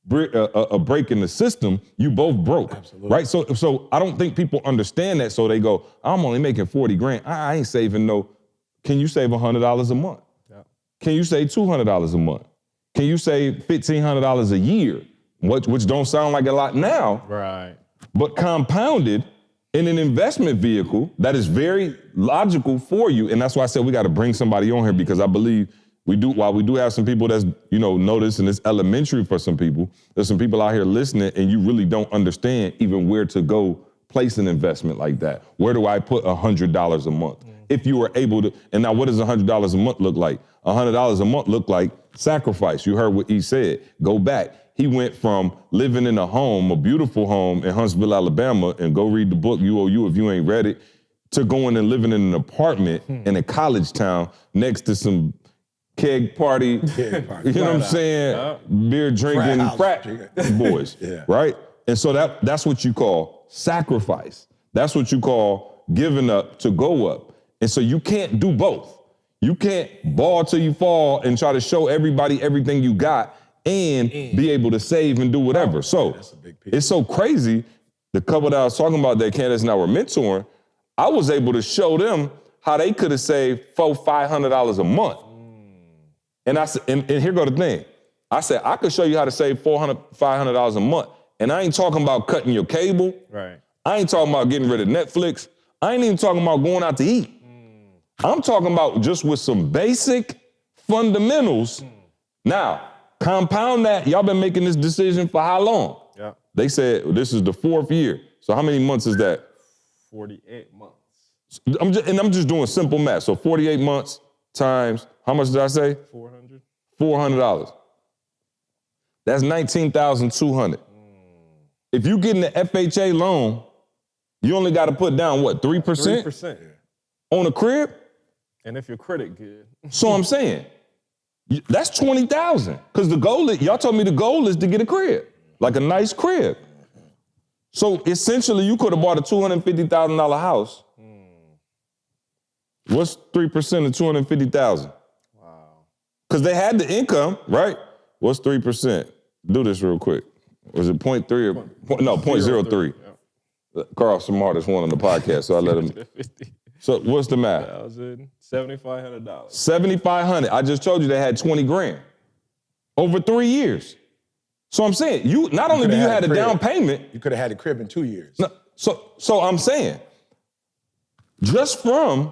A: break in the system, you both broke, right? So I don't think people understand that. So they go, I'm only making $40,000. I ain't saving no. Can you save $100 a month? Can you save $200 a month? Can you save $1,500 a year? Which don't sound like a lot now,
E: Right.
A: but compounded in an investment vehicle that is very logical for you. And that's why I said we got to bring somebody on here, because I believe while we do have some people that's, know this and it's elementary for some people, there's some people out here listening and you really don't understand even where to go place an investment like that. Where do I put $100 a month? If you were able to, and now what does $100 a month look like? $100 a month look like sacrifice. You heard what he said. Go back. He went from living in a beautiful home in Huntsville, Alabama, and go read the book, UOU if you ain't read it, to going and living in an apartment in a college town next to some keg party, you know what I'm saying, beer drinking frat boys, right? And so that's what you call sacrifice. That's what you call giving up to go up. And so you can't do both. You can't ball till you fall and try to show everybody everything you got and be able to save and do whatever. So it's so crazy. The couple that I was talking about that Candace and I were mentoring, I was able to show them how they could have saved $400-$500 a month. And I said, and here go the thing. I said, I could show you how to save $400-$500 a month. And I ain't talking about cutting your cable.
E: Right.
A: I ain't talking about getting rid of Netflix. I ain't even talking about going out to eat. I'm talking about just with some basic fundamentals. Now, compound that. Y'all been making this decision for how long?
E: Yeah.
A: They said this is the 4th year. So how many months is that?
E: 48 months.
A: I'm just doing simple math. So 48 months times, how much did I say?
E: $400.
A: $400. That's $19,200. If you get an FHA loan, you only got to put down what, 3%?
E: 3%.
A: On a crib?
E: And if your credit good.
A: So I'm saying, that's $20,000. Because the goal is, y'all told me the goal is to get a crib, like a nice crib. So essentially, you could have bought a $250,000 house. What's 3% of $250,000?
E: Wow.
A: Because they had the income, right? What's 3%? Do this real quick. Was it 0.3 or no 0.03? Yeah. Carl smartest one on the podcast, so I let him. So what's the math?
E: $7,500.
A: $7,500. I just told you they had 20 grand over 3 years. So I'm saying you not only do you have a down payment,
D: you could have had a crib in 2 years.
A: No, so I'm saying just from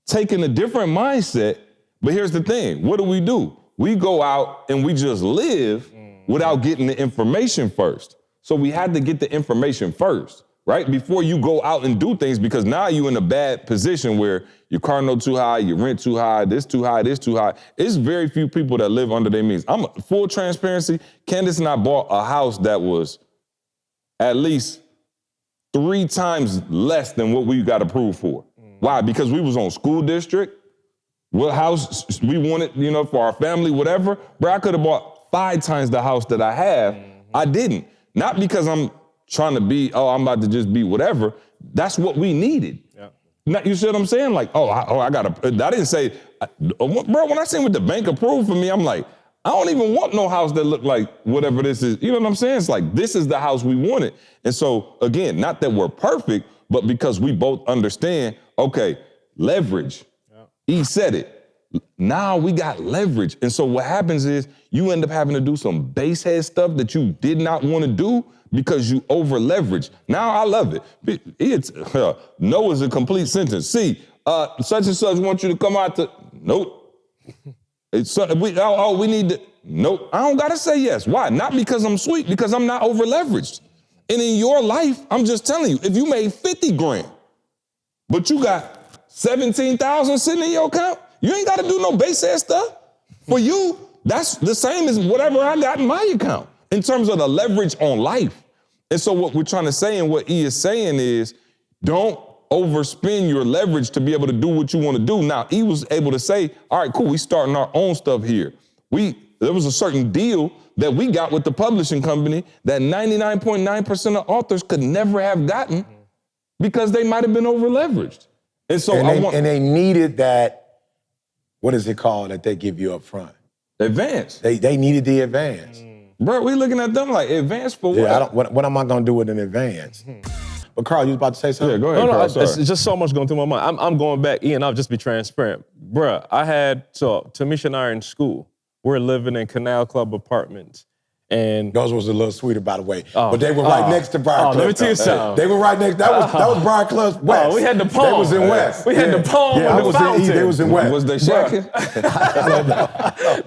A: taking a different mindset. But here's the thing: what do? We go out and we just live without getting the information first. So we had to get the information first, right? Before you go out and do things, because now you're in a bad position where your car note too high, your rent too high, this too high, this too high. It's very few people that live under their means. I'm full transparency. Candace and I bought a house that was at least 3 times less than what we got approved for. Why? Because we was on school district. What house we wanted, for our family, whatever. Bro, I could have bought 5 times the house that I have. I didn't. Not because I'm trying to be, I'm about to just be whatever. That's what we needed. Yeah. Now, you see what I'm saying? Like, I didn't say, bro, when I seen what the bank approved for me, I'm like, I don't even want no house that look like whatever this is. You know what I'm saying? It's like, this is the house we wanted. And so, again, not that we're perfect, but because we both understand, okay, leverage. He said it. Now we got leverage. And so what happens is you end up having to do some base head stuff that you did not want to do because you over leverage. Now I love it. It's no is a complete sentence. See, such and such want you to come out to, nope. We need to, nope. I don't got to say yes. Why? Not because I'm sweet, because I'm not over leveraged. And in your life, I'm just telling you, if you made 50 grand, but you got 17,000 sitting in your account, you ain't got to do no base head stuff. For you, that's the same as whatever I got in my account in terms of the leverage on life. And so what we're trying to say and what E is saying is don't overspend your leverage to be able to do what you want to do. Now, E was able to say, all right, cool, we starting our own stuff here. There was a certain deal that we got with the publishing company that 99.9% of authors could never have gotten because they might have been over leveraged. And so
D: they needed that, what is it called that they give you up front?
A: Advance.
D: They needed the advance.
A: Bro, we looking at them like, advance for what?
D: Yeah, what am I gonna do with an advance? But Carl, you was about to say something?
A: Yeah, go ahead, Carl.
E: It's just so much going through my mind. I'm going back, Ian, I'll just be transparent. Bruh, Tamisha and I are in school. We're living in Canal Club apartments. And
D: those was a little sweeter, by the way. But they were right next to Briar Club.
E: Let me tell you something.
D: They were right next. That was Briar Club's west.
E: We had the palm.
D: They was in west.
E: We had the palm with the fountain.
D: They was in west.
A: Was they shacking?
D: I don't know.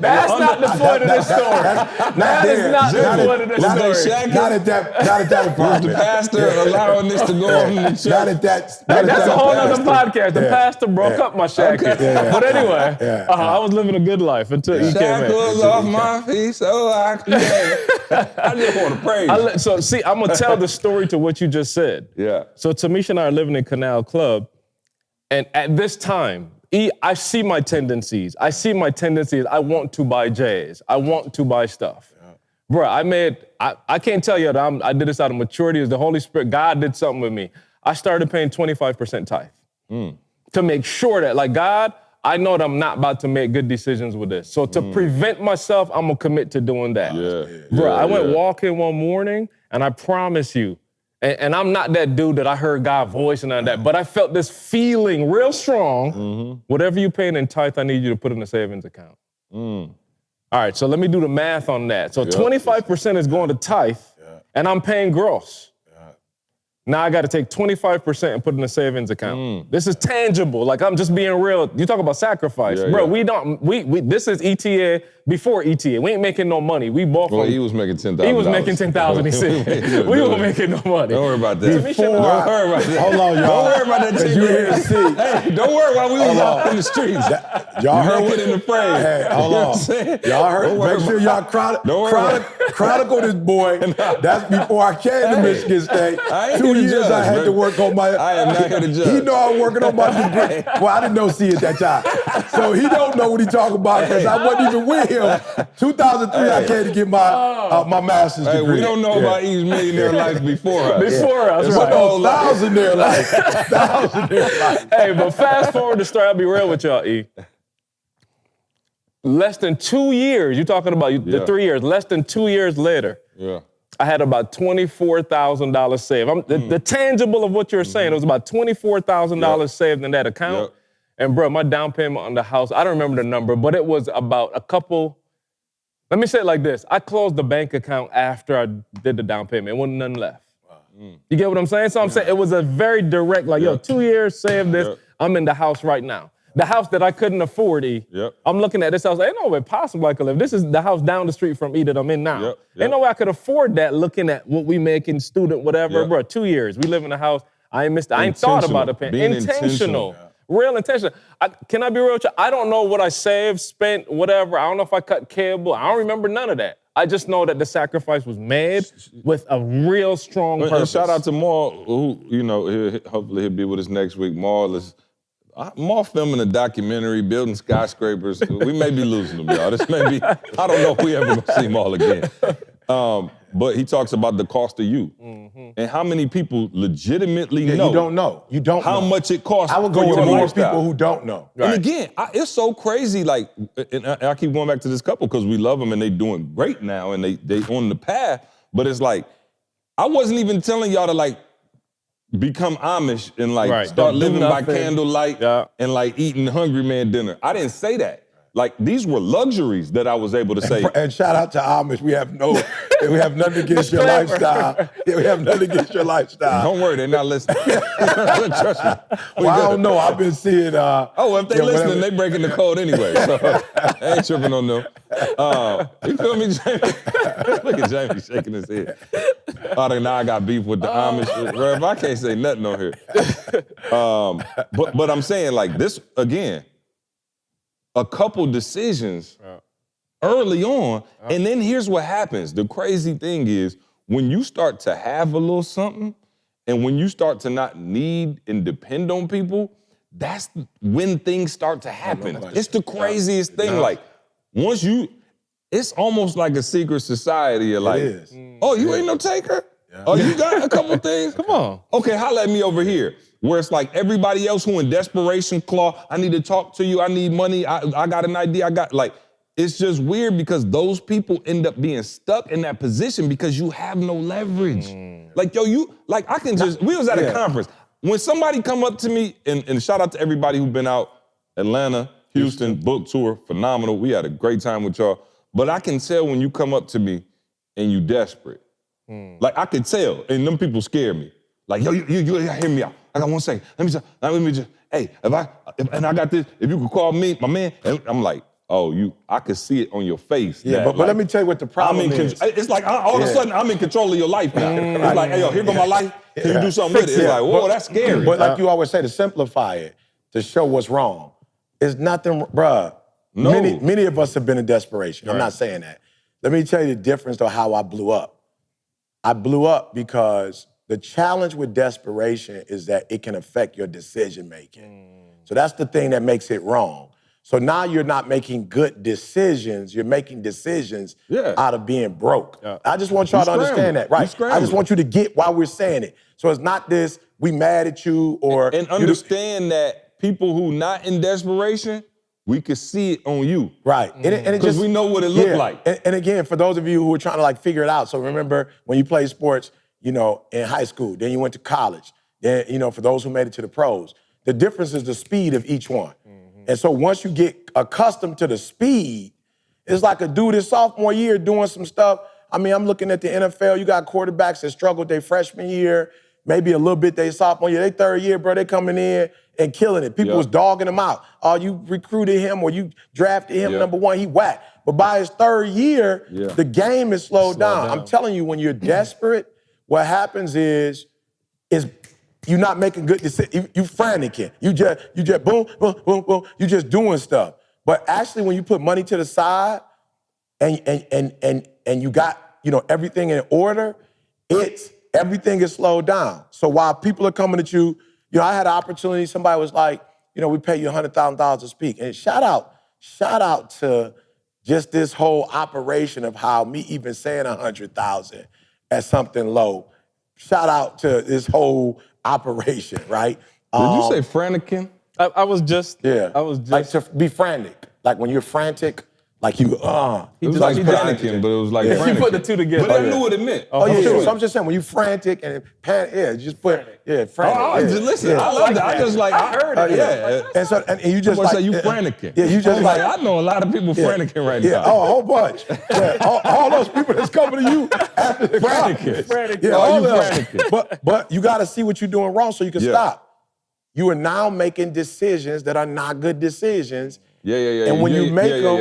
E: That's not the point of the story. That is not the point of the story.
A: Was they shacking?
D: Not at that apartment.
A: Was the pastor allowing this to go on in the church?
D: Not at that.
E: That's a whole other podcast. The pastor broke up my shacking. But anyway, I was living a good life until he came in.
A: Shackles off my feet so I can I just want to praise.
E: So see, I'm going to tell the story to what you just said.
A: Yeah.
E: So Tamisha and I are living in Canal Club. And at this time, I see my tendencies. I want to buy J's. I want to buy stuff. Yeah. Bro, I can't tell you that I did this out of maturity. As the Holy Spirit, God did something with me. I started paying 25% tithe to make sure that, like, God, I know that I'm not about to make good decisions with this. So to prevent myself, I'm going to commit to doing that. Bro, I went walking one morning, and I promise you, and I'm not that dude that I heard God's voice and all that, but I felt this feeling real strong. Whatever you're paying in tithe, I need you to put in a savings account. All right, so let me do the math on that. So 25% is going to tithe, and I'm paying gross. Now I got to take 25% and put in a savings account. This is tangible. Like, I'm just being real. You talk about sacrifice. Bro, we don't, this is ETA before ETA. We ain't making no money. We bought from.
A: Well, he was making $10,000.
E: He was making $10,000, he said. We weren't making no money.
A: Don't worry about that.
D: Before
A: Don't worry about that.
D: Hold on, y'all.
A: Don't worry about that.
D: You hear the
A: Hey, don't worry while we was out in the streets.
D: Y'all heard
A: what in the frame.
D: Hey, hold on. Y'all heard. Make sure y'all chronicle this boy. That's before I came to Michigan State. 2 years I had to work on my.
A: I am not here to judge.
D: He know I'm working on my degree. Well, I didn't know C at that time, so he don't know what he talking about because I wasn't even with him. 2003, I came to get my master's degree.
A: Hey, we don't know about Eve's millionaire life before us.
E: Before us,
A: It's
E: right.
A: all
D: Thousandaire life.
E: Hey, but fast forward the story, I'll be real with y'all, E. Less than 2 years, you're talking about the 3 years, less than 2 years later, I had about $24,000 saved. The tangible of what you're saying, it was about $24,000 saved in that account. And bro, my down payment on the house, I don't remember the number, but it was about a couple, let me say it like this. I closed the bank account after I did the down payment. It wasn't none left. You get what I'm saying? So I'm saying it was a very direct, like, yo, 2 years, save this. I'm in the house right now. The house that I couldn't afford, E. I'm looking at this house, ain't no way possible I could live. This is the house down the street from E that I'm in now. Ain't no way I could afford that looking at what we making, student, whatever. Bro, 2 years, we live in a house. I ain't thought about it. Intentional. Real intentional. Can I be real with you? I don't know what I saved, spent, whatever. I don't know if I cut cable. I don't remember none of that. I just know that the sacrifice was made with a real strong purpose.
A: And shout out to Maul, who, you know, hopefully he'll be with us next week. Maul filming a documentary, building skyscrapers. We may be losing them, y'all. This may be, I don't know if we ever gonna see Maul again. But he talks about the cost of you. And how many people legitimately know.
D: You don't know. You don't
A: how
D: know.
A: much it costs.
D: I would go to more people who don't know.
A: And again, it's so crazy, like, and I keep going back to this couple because we love them and they doing great now and they on the path, but it's like, I wasn't even telling y'all to like become Amish and like start living by candlelight and like eating Hungry Man dinner. I didn't say that. Like, these were luxuries that I was able to say.
D: And shout out to Amish. We have nothing against your lifestyle. We have nothing against your lifestyle.
A: Don't worry, they're not listening. Trust me.
D: Well, I don't know. I've been seeing.
A: If they listening, they breaking the code anyway. So I ain't tripping on them. You feel me, Jamie? Look at Jamie shaking his head. Now I got beef with the Amish. Bro, if I can't say nothing on here. But I'm saying, like, this again. A couple decisions early on, and then here's what happens. The crazy thing is, when you start to have a little something, and when you start to not need and depend on people, that's when things start to happen. It's the craziest thing. Like, once it's almost like a secret society. You're like, oh, you ain't no taker? Oh, you got a couple things?
E: Come on.
A: Okay, holla at me over here. Where it's like everybody else who in desperation claw, I need to talk to you, I need money, I got an idea, it's just weird because those people end up being stuck in that position because you have no leverage. Like, yo, we was at a conference. When somebody come up to me, and shout out to everybody who been out, Atlanta, Houston, book tour, phenomenal. We had a great time with y'all. But I can tell when you come up to me and you desperate. Like, I could tell, and them people scare me. Like, yo, you hear me out. I got 1 second. Let me just, hey, and I got this, if you could call me, my man, and I'm like, oh, I could see it on your face.
D: Yeah, but let me tell you what the problem is.
A: It's like, all of a sudden, I'm in control of your life now. It's like, hey, yo, here go my life. Can you do something with it? It's like, whoa, that's scary.
D: But like you always say, to simplify it, to show what's wrong, it's nothing, bruh. No. Many of us have been in desperation. I'm not saying that. Let me tell you the difference to how I blew up. I blew up because the challenge with desperation is that it can affect your decision making. So that's the thing that makes it wrong. So now you're not making good decisions, you're making decisions out of being broke. I just want y'all to understand that, right? I just want you to get why we're saying it. So it's not this, we mad at you or—
A: And understand that people who not in desperation, we could see it on you.
D: Right.
A: Because we know what it looked like.
D: And again, for those of you who are trying to like figure it out, so remember when you played sports, you know, in high school, then you went to college, then, you know, for those who made it to the pros, the difference is the speed of each one. And so once you get accustomed to the speed, it's like a dude his sophomore year doing some stuff. I mean, I'm looking at the NFL, you got quarterbacks that struggled their freshman year, maybe a little bit they sophomore year. They third year, bro, they coming in and killing it. People was dogging him out. Oh, you recruited him or you drafted him number one, he whack. But by his third year, the game is slowed down. I'm telling you, when you're desperate, what happens is you're not making good decisions. You Fanicking. You just boom, boom, boom, boom. You just doing stuff. But actually, when you put money to the side and you got everything in order, everything is slowed down. So while people are coming at you, I had an opportunity. Somebody was like, we pay you $100,000 to speak. And shout out to just this whole operation of how me even saying 100,000 as something low. Shout out to this whole operation, right?
A: Did you say Fanicking?
E: I was just
D: like to be frantic. Like when you're frantic, like you
A: It was like Fanicking, but it was like
E: you put the two together.
A: But I knew what it meant.
D: So I'm just saying when you frantic and panic, you just put frantic.
A: Listen, I love that. I heard it.
D: And you just like
A: you Fanicking.
D: Yeah, you just
A: like I know a lot of people Fanicking right now.
D: Oh, a whole bunch. All those people that's coming to you after the
A: Franticking.
D: Yeah, all of them. But you got to see what you're doing wrong so you can stop. You are now making decisions that are not good decisions. And when you make them,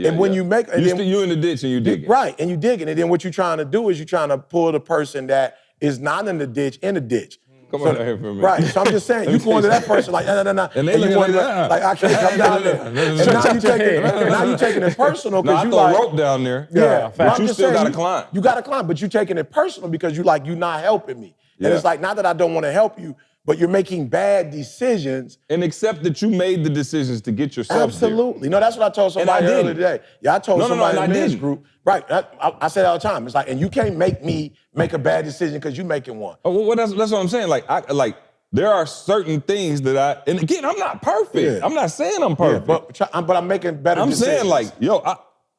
D: and when you make,
A: you in the ditch and you digging.
D: Right, and you digging. And then what you're trying to do is you're trying to pull the person that is not in the ditch in the ditch.
A: Come on out here for a minute.
D: Right, so I'm just saying, you going to that person like, no.
A: And they looking
D: like, I can't come down there. And now you taking it personal because you like.
A: I throw a rope down there.
D: Yeah,
A: but you still got to climb.
D: You got to climb, but you taking it personal because you're not helping me. And it's like, not that I don't want to help you, but you're making bad decisions.
A: And accept that you made the decisions to get yourself
D: Absolutely.
A: there.
D: No, that's what I told somebody earlier today. Yeah, I told somebody in this group. Right, I say that all the time. It's like, and you can't make me make a bad decision because you making one.
A: Well, that's what I'm saying. Like there are certain things that and again, I'm not perfect. Yeah. I'm not saying I'm perfect.
D: Yeah, but I'm making better decisions.
A: I'm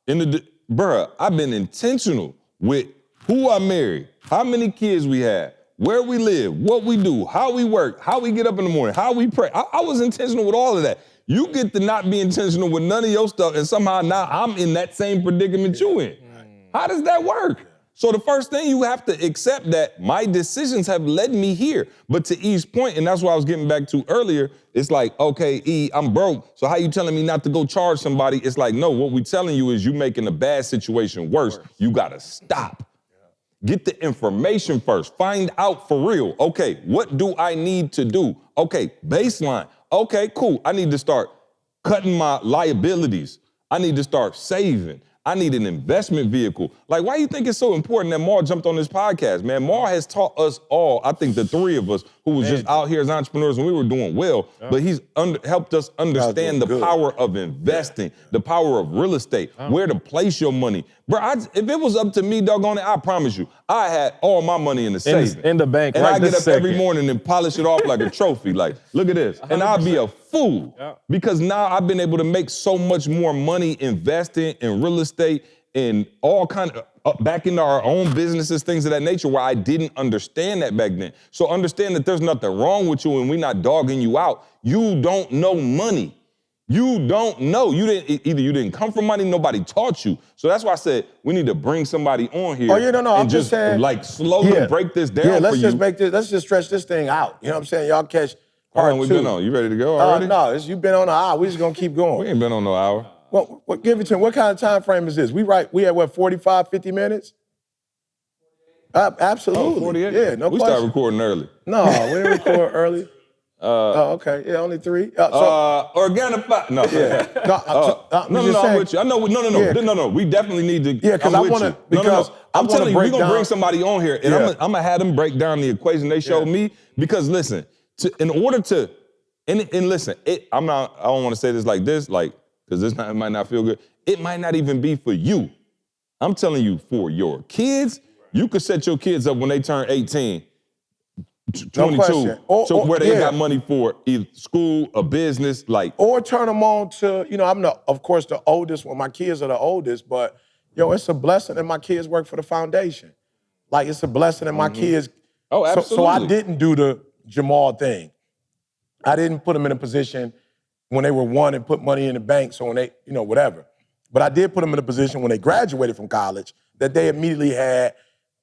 A: saying bruh, I've been intentional with who I marry, how many kids we have, where we live, what we do, how we work, how we get up in the morning, how we pray. I was intentional with all of that. You get to not be intentional with none of your stuff, and somehow now I'm in that same predicament you in. How does that work? So the first thing, you have to accept that my decisions have led me here. But to E's point, and that's what I was getting back to earlier, it's like, okay, E, I'm broke, so how you telling me not to go charge somebody? It's like, no, what we telling you is you making a bad situation worse. You gotta stop. Get the information first. Find out for real. Okay, what do I need to do? Okay, baseline. Okay, cool. I need to start cutting my liabilities. I need to start saving. I need an investment vehicle. Like, why do you think it's so important that Mar jumped on this podcast, man? Mar has taught us all, I think the three of us who was just out here as entrepreneurs and we were doing well, but he's helped us understand the power of investing, the power of real estate, where to place your money. Bro, if it was up to me, doggone it, I promise you, I had all my money in the savings.
E: In the bank,
A: and
E: right
A: I get up
E: second.
A: every morning and polish it off like a trophy. Like, look at this. And I'll be a fool because now I've been able to make so much more money investing in real estate and all kind of back into our own businesses, things of that nature, where I didn't understand that back then. So understand that there's nothing wrong with you and we're not dogging you out. You don't know money. You don't know. You didn't come from money, nobody taught you. So that's why I said we need to bring somebody on here.
D: I'm just saying,
A: like slowly break this down.
D: Yeah, let's
A: for
D: just
A: you.
D: let's just stretch this thing out. You know what I'm saying? Y'all catch part
A: How long we been on? You ready to go already?
D: No, you've been on an hour. We just gonna keep going.
A: We ain't been on no hour.
D: Well, give it to him. What kind of time frame is this? We had what, 45, 50 minutes? Absolutely.
A: 48?
D: Yeah, no
A: We
D: question.
A: started recording early.
D: No, we didn't record early. Okay. Yeah, only 3.
A: Organifi. No.
D: Yeah.
A: No, I'm with you. I know. No. We definitely need to.
D: Yeah, because I want to. Because
A: I'm telling you, we're gonna bring somebody on here, and
D: Yeah.
A: I'm gonna have them break down the equation they showed me. Because listen, in order to, and listen, I don't want to say this, like, because it might not feel good. It might not even be for you. I'm telling you, for your kids, you could set your kids up when they turn 18. 22, where they got money for either school, a business,
D: or turn them on to, I'm of course the oldest. Well, my kids are the oldest, but it's a blessing that my kids work for the foundation. Like, it's a blessing that my kids.
A: Oh, absolutely.
D: So I didn't do the Jamal thing. I didn't put them in a position when they were 1 and put money in the bank. So when they, whatever. But I did put them in a position when they graduated from college that they immediately had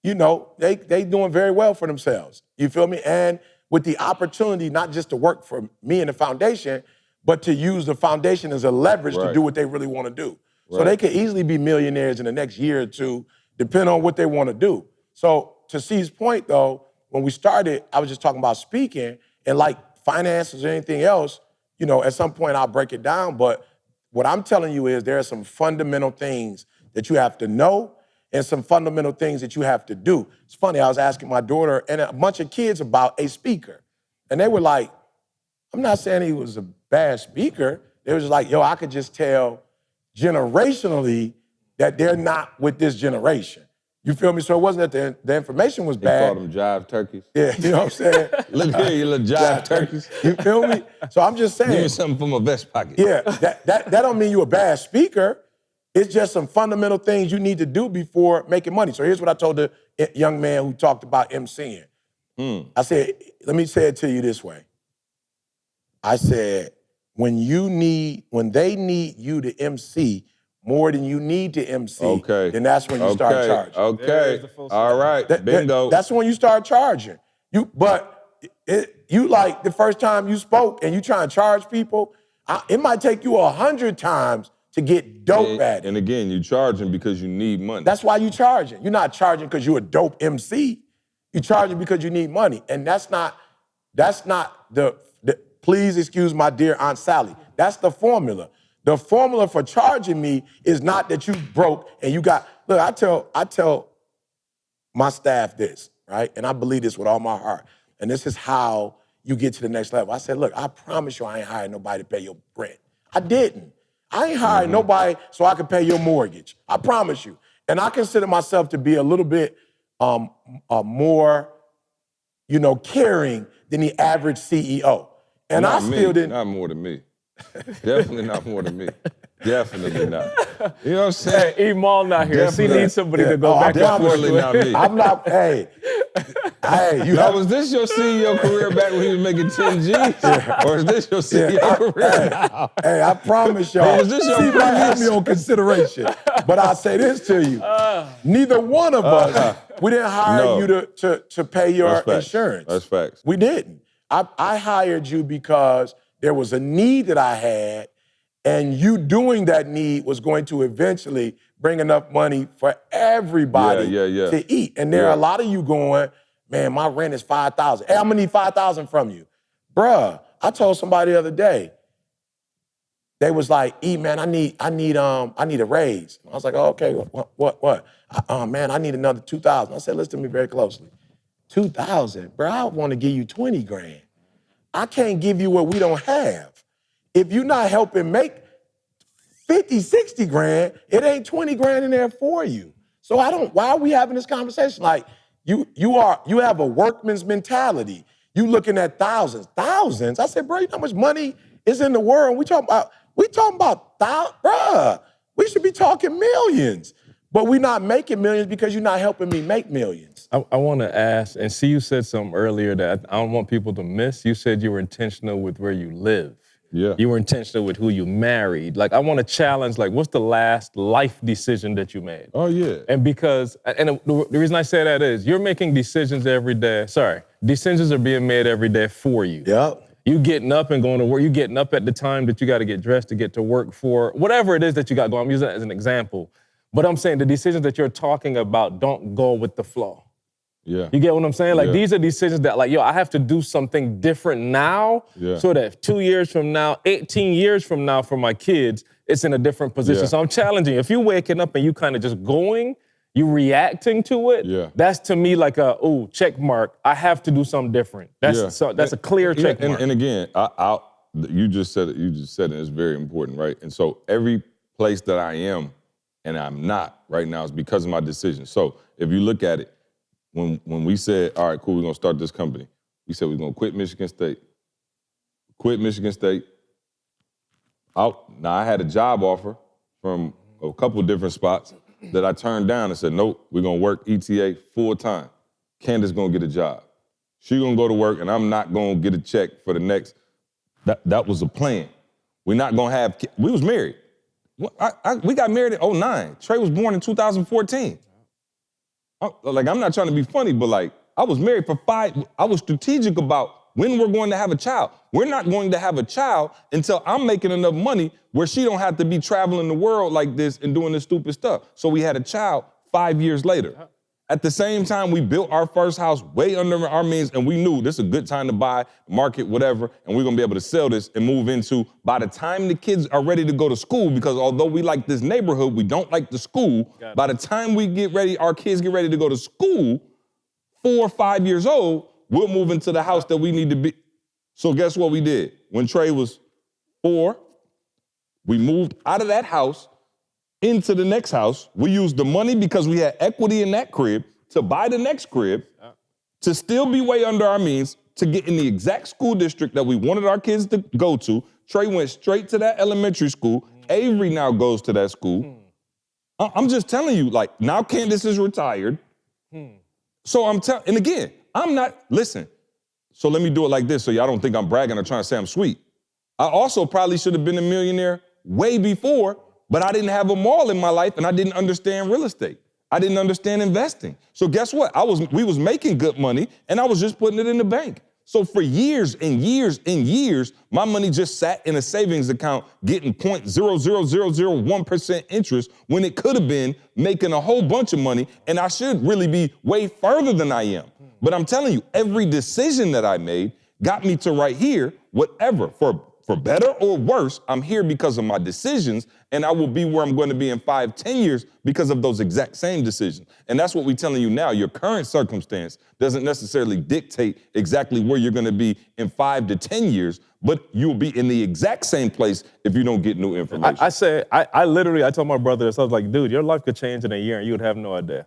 D: you know, they doing very well for themselves. You feel me? And with the opportunity not just to work for me and the foundation, but to use the foundation as a leverage to do what they really want to do. So they could easily be millionaires in the next year or two, depending on what they want to do. So to C's point, though, when we started, I was just talking about speaking, and like finances or anything else, you know, at some point I'll break it down, but what I'm telling you is there are some fundamental things that you have to know and some fundamental things that you have to do. It's funny, I was asking my daughter and a bunch of kids about a speaker, and they were like, I'm not saying he was a bad speaker. They were just like, yo, I could just tell generationally that they're not with this generation. You feel me? So it wasn't that the information was bad.
A: He called them jive turkeys.
D: Yeah, you know what I'm saying?
A: Look here, you little jive turkeys.
D: You feel me? So I'm just saying.
A: Give me something from my vest pocket.
D: Yeah, that don't mean you're a bad speaker. It's just some fundamental things you need to do before making money. So here's what I told the young man who talked about emceeing. I said, let me say it to you this way. I said, when they need you to MC more than you need to MC, then that's when you start charging.
A: Okay, all right, bingo.
D: That's when you start charging. You like the first time you spoke and you try and charge people, it might take you 100 times to get dope at it.
A: And again, you charging because you need money.
D: That's why you charging. You're not charging because you're a dope MC. You're charging because you need money. And that's not the please excuse my dear Aunt Sally. That's the formula. The formula for charging me is not that you broke and you got, look, I tell my staff this, right? And I believe this with all my heart. And this is how you get to the next level. I said, look, I promise you I ain't hired nobody to pay your rent. I didn't. I ain't hired nobody so I can pay your mortgage. I promise you. And I consider myself to be a little bit more, you know, caring than the average CEO. And
A: not
D: I still didn't.
A: Not more than me. Definitely not more than me. Definitely not. You know what I'm saying?
E: Hey, Emal not here. She needs somebody to go back and forth
A: Definitely not me.
D: I'm not, hey,
A: was this your CEO career back when he was making 10 G's? Or is this your CEO career now?
D: Hey, I promise y'all.
A: Was this your
D: Steve might have me on consideration. But I'll say this to you. Neither one of us, we didn't hire you to pay your insurance.
A: That's facts.
D: We didn't. I hired you because there was a need that I had, and you doing that need was going to eventually bring enough money for everybody to eat. And there are a lot of you going, man, my rent is $5,000. Hey, I'm gonna need $5,000 from you. Bruh, I told somebody the other day, they was like, man, I need a raise. I was like, oh, okay, what? Man, I need another $2,000. I said, listen to me very closely. $2,000, bro, I want to give you 20 grand. I can't give you what we don't have. If you're not helping make 50, 60 grand, it ain't 20 grand in there for you. So why are we having this conversation? Like, you have a workman's mentality. You looking at thousands. I said, bro, you know how much money is in the world? We talking about bruh, we should be talking millions. But we're not making millions because you're not helping me make millions.
E: I want to ask, and see, you said something earlier that I don't want people to miss. You said you were intentional with where you live.
A: Yeah.
E: You were intentional with who you married. Like, I want to challenge, like, what's the last life decision that you made?
A: Oh, yeah.
E: And the reason I say that is you're making decisions every day. Decisions are being made every day for you.
D: Yep.
E: You getting up and going to work. You getting up at the time that you got to get dressed to get to work for whatever it is that you got going. I'm using that as an example. But I'm saying the decisions that you're talking about don't go with the flow.
A: Yeah.
E: You get what I'm saying? Like, these are decisions that, like, yo, I have to do something different now so that 2 years from now, 18 years from now for my kids, it's in a different position. So I'm challenging you. If you're waking up and you kind of just going, you reacting to it, that's to me like check mark. I have to do something different. That's a clear check mark.
A: And again, you just said it. It's very important, right? And so every place that I am and I'm not right now is because of my decision. So if you look at it, when we said, all right, cool, we're gonna start this company, we said we're gonna quit Michigan State. Now I had a job offer from a couple of different spots that I turned down and said, nope, we're gonna work ETA full time. Candace gonna get a job. She gonna go to work and I'm not gonna get a check for the next, that was a plan. We're not gonna have, we was married. We got married in 2009. Trey was born in 2014. I'm not trying to be funny, but like, I was married for 5, I was strategic about when we're going to have a child. We're not going to have a child until I'm making enough money where she don't have to be traveling the world like this and doing this stupid stuff. So we had a child 5 years later. At the same time, we built our first house way under our means, and we knew this is a good time to buy, market, whatever, and we're gonna be able to sell this and move into, by the time the kids are ready to go to school, because although we like this neighborhood, we don't like the school. By the time we get ready, our kids get ready to go to school, 4 or 5 years old, we'll move into the house that we need to be. So guess what we did? When Trey was 4, we moved out of that house into the next house. We used the money because we had equity in that crib to buy the next crib, to still be way under our means, to get in the exact school district that we wanted our kids to go to. Trey went straight to that elementary school. Avery now goes to that school. I'm just telling you, like, now Candace is retired. So and again, listen, so let me do it like this so y'all don't think I'm bragging or trying to say I'm sweet. I also probably should have been a millionaire way before, but I didn't have them all in my life, and I didn't understand real estate. I didn't understand investing. So guess what? We was making good money, and I was just putting it in the bank. So for years and years and years, my money just sat in a savings account getting 0.00001% interest when it could have been making a whole bunch of money, and I should really be way further than I am. But I'm telling you, every decision that I made got me to right here, whatever, for better or worse, I'm here because of my decisions, and I will be where I'm going to be in 5, 10 years because of those exact same decisions. And that's what we're telling you now. Your current circumstance doesn't necessarily dictate exactly where you're going to be in 5 to 10 years, but you'll be in the exact same place if you don't get new information.
E: I literally told my brother this. I was like, dude, your life could change in a year and you would have no idea.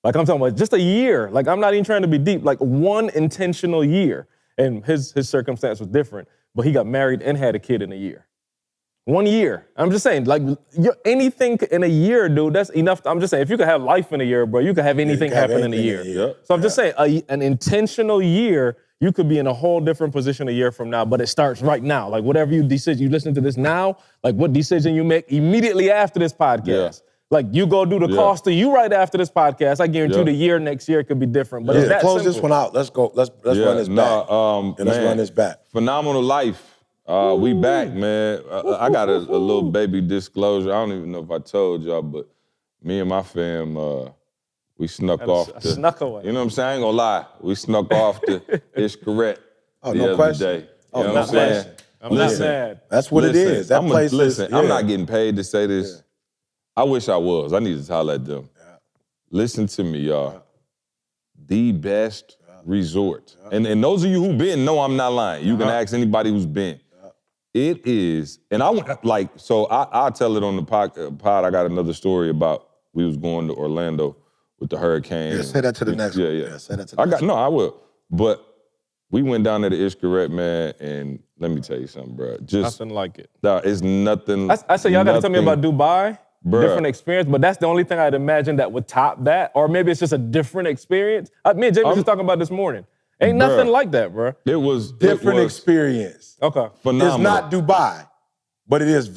E: Like, I'm talking about just a year. Like, I'm not even trying to be deep. Like, one intentional year. And his circumstance was different. But he got married and had a kid in a year. 1 year. I'm just saying, like, anything in a year, dude, that's enough. I'm just saying, if you could have life in a year, bro, you could have anything happen in a year. So I'm just saying, an intentional year, you could be in a whole different position a year from now, but it starts right now. Like, whatever you listen to this now, like, what decision you make immediately after this podcast. Yeah. Like, you go do the cost of you right after this podcast. I guarantee you the year next year could be different. But it's that
D: close
E: simple.
D: this one out. Let's go. Let's run this back. Let's run this back.
A: Phenomenal life. We back, man. I got a little baby disclosure. I don't even know if I told y'all, but me and my fam, we snuck off.
E: Snuck away.
A: You know what I'm saying? I ain't gonna lie. We snuck off to Ishkaret the other day.
D: Oh,
A: you know
D: no
A: what I'm saying?
D: question.
E: I'm not mad.
D: That's what it is. That place is.
A: I'm not getting paid to say this. I wish I was. I need to holler at them. Listen to me, y'all. The best resort. And those of you who've been know I'm not lying. You can ask anybody who's been. It is, and I'll tell it on the pod. I got another story about we was going to Orlando with the hurricane.
D: Yeah, say that to the next one.
A: Yeah.
D: Say that to the next one.
A: No, I will. But we went down there to Ishkaret, man, and let me tell you something, bro. Just
E: nothing like it.
A: It's nothing.
E: I said, y'all got to tell me about Dubai.
A: Bruh.
E: Different experience, but that's the only thing I'd imagine that would top that. Or maybe it's just a different experience. Me and Jamie was just talking about this morning. Ain't nothing like that, bro.
A: It was
D: different experience.
E: Okay.
A: Phenomenal.
D: It's not Dubai, but it is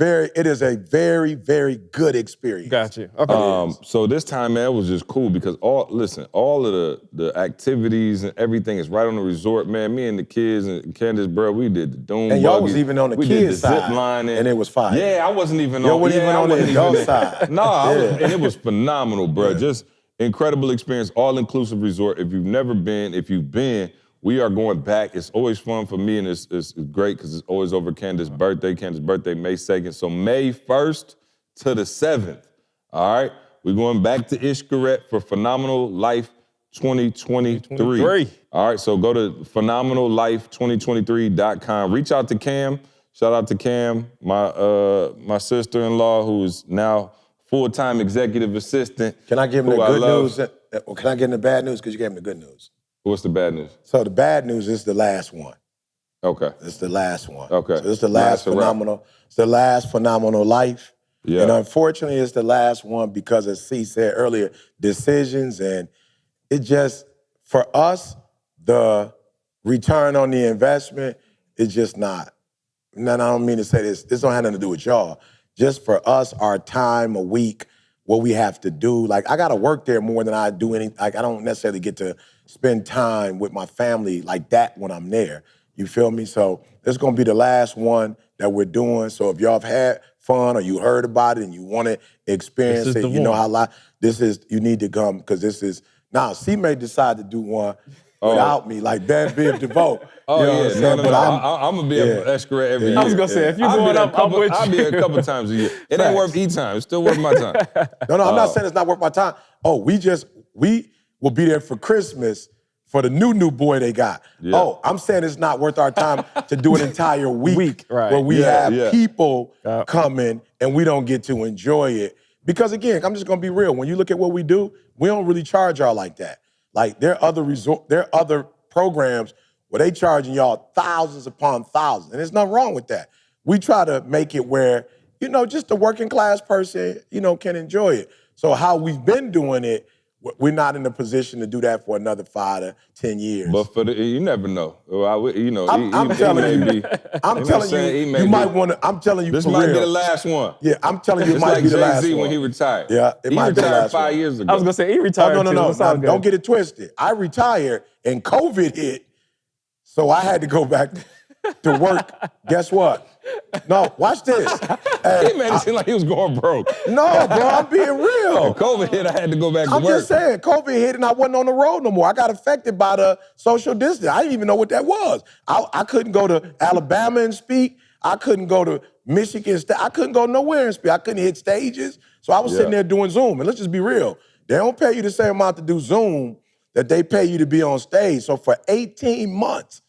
D: a very, very good experience.
E: Got you. Okay.
A: So this time, man, it was just cool because all of the activities and everything is right on the resort, man. Me and the kids and Candace, bro, we did the dune
D: And y'all
A: buggy.
D: was even on the
A: we
D: kids'
A: did the
D: side,
A: zip lining.
D: and it was fire.
A: Yeah, I wasn't even
D: Y'all
A: on.
D: wasn't even on the adult
A: even
D: side.
A: No, and it was phenomenal, bro. Just incredible experience, all-inclusive resort. If you've never been, if you've been, we are going back. It's always fun for me, and it's great because it's always over Candace's birthday. Candace's birthday, May 2nd. So May 1st to the 7th, all right? We're going back to Ishkaret for Phenomenal Life 2023. All right, so go to phenomenallife2023.com. Reach out to Cam. Shout out to Cam, my sister-in-law, who is now full-time executive assistant.
D: Can I give him the good news? Or can I give him the bad news? Because you gave him the good news.
A: What's the bad news?
D: So the bad news is the last one.
A: Okay.
D: It's the last one.
A: Okay.
D: So it's the last phenomenal. It's the last phenomenal life.
A: Yeah.
D: And unfortunately, it's the last one because, as C said earlier, decisions, and it just, for us, the return on the investment is just not. And I don't mean to say this. This don't have nothing to do with y'all. Just for us, our time a week, what we have to do. Like, I gotta work there more than I do any, like, I don't necessarily get to spend time with my family like that when I'm there. You feel me? So this is gonna be the last one that we're doing. So if y'all have had fun or you heard about it and you wanna experience it, you know how you need to come, because this is, now C may decide to do one without me, like Bad Biv DeVoe.
A: Oh,
D: you know
A: yeah,
D: what I'm saying?
A: no. I'm gonna be an escort every year.
E: I was gonna say, if you're going up, I'm with you.
A: I'll be a couple times a year. It ain't worth E-time. It's still worth my time.
D: No, I'm not saying it's not worth my time. Oh, we will be there for Christmas for the new boy they got. Yeah. Oh, I'm saying it's not worth our time to do an entire week where we have people coming and we don't get to enjoy it. Because again, I'm just gonna be real. When you look at what we do, we don't really charge y'all like that. Like, there are other programs where they charging y'all thousands upon thousands, and there's nothing wrong with that. We try to make it where, just a working class person, can enjoy it. So how we've been doing it, we're not in a position to do that for another 5 to 10 years.
A: But you never know.
D: I'm telling you, you might want to. I'm telling you,
A: this
D: for
A: might
D: real.
A: be the last one.
D: Yeah, I'm telling you, it might
A: like
D: be the last
A: Jay-Z
D: one.
A: when he retired.
D: Yeah, it might be the last one.
A: He retired 5 years ago.
E: I was gonna say he retired.
D: Oh, no.
E: Now,
D: Don't get it twisted. I retired and COVID hit, so I had to go back to work. Guess what? No, watch this.
A: He made it seem like he was going broke.
D: No, bro, I'm being real.
A: When COVID hit, I had to go back to work.
D: I'm just saying, COVID hit and I wasn't on the road no more. I got affected by the social distance. I didn't even know what that was. I couldn't go to Alabama and speak. I couldn't go to Michigan State. I couldn't go nowhere and speak. I couldn't hit stages. So I was sitting there doing Zoom. And let's just be real. They don't pay you the same amount to do Zoom that they pay you to be on stage. So for 18 months,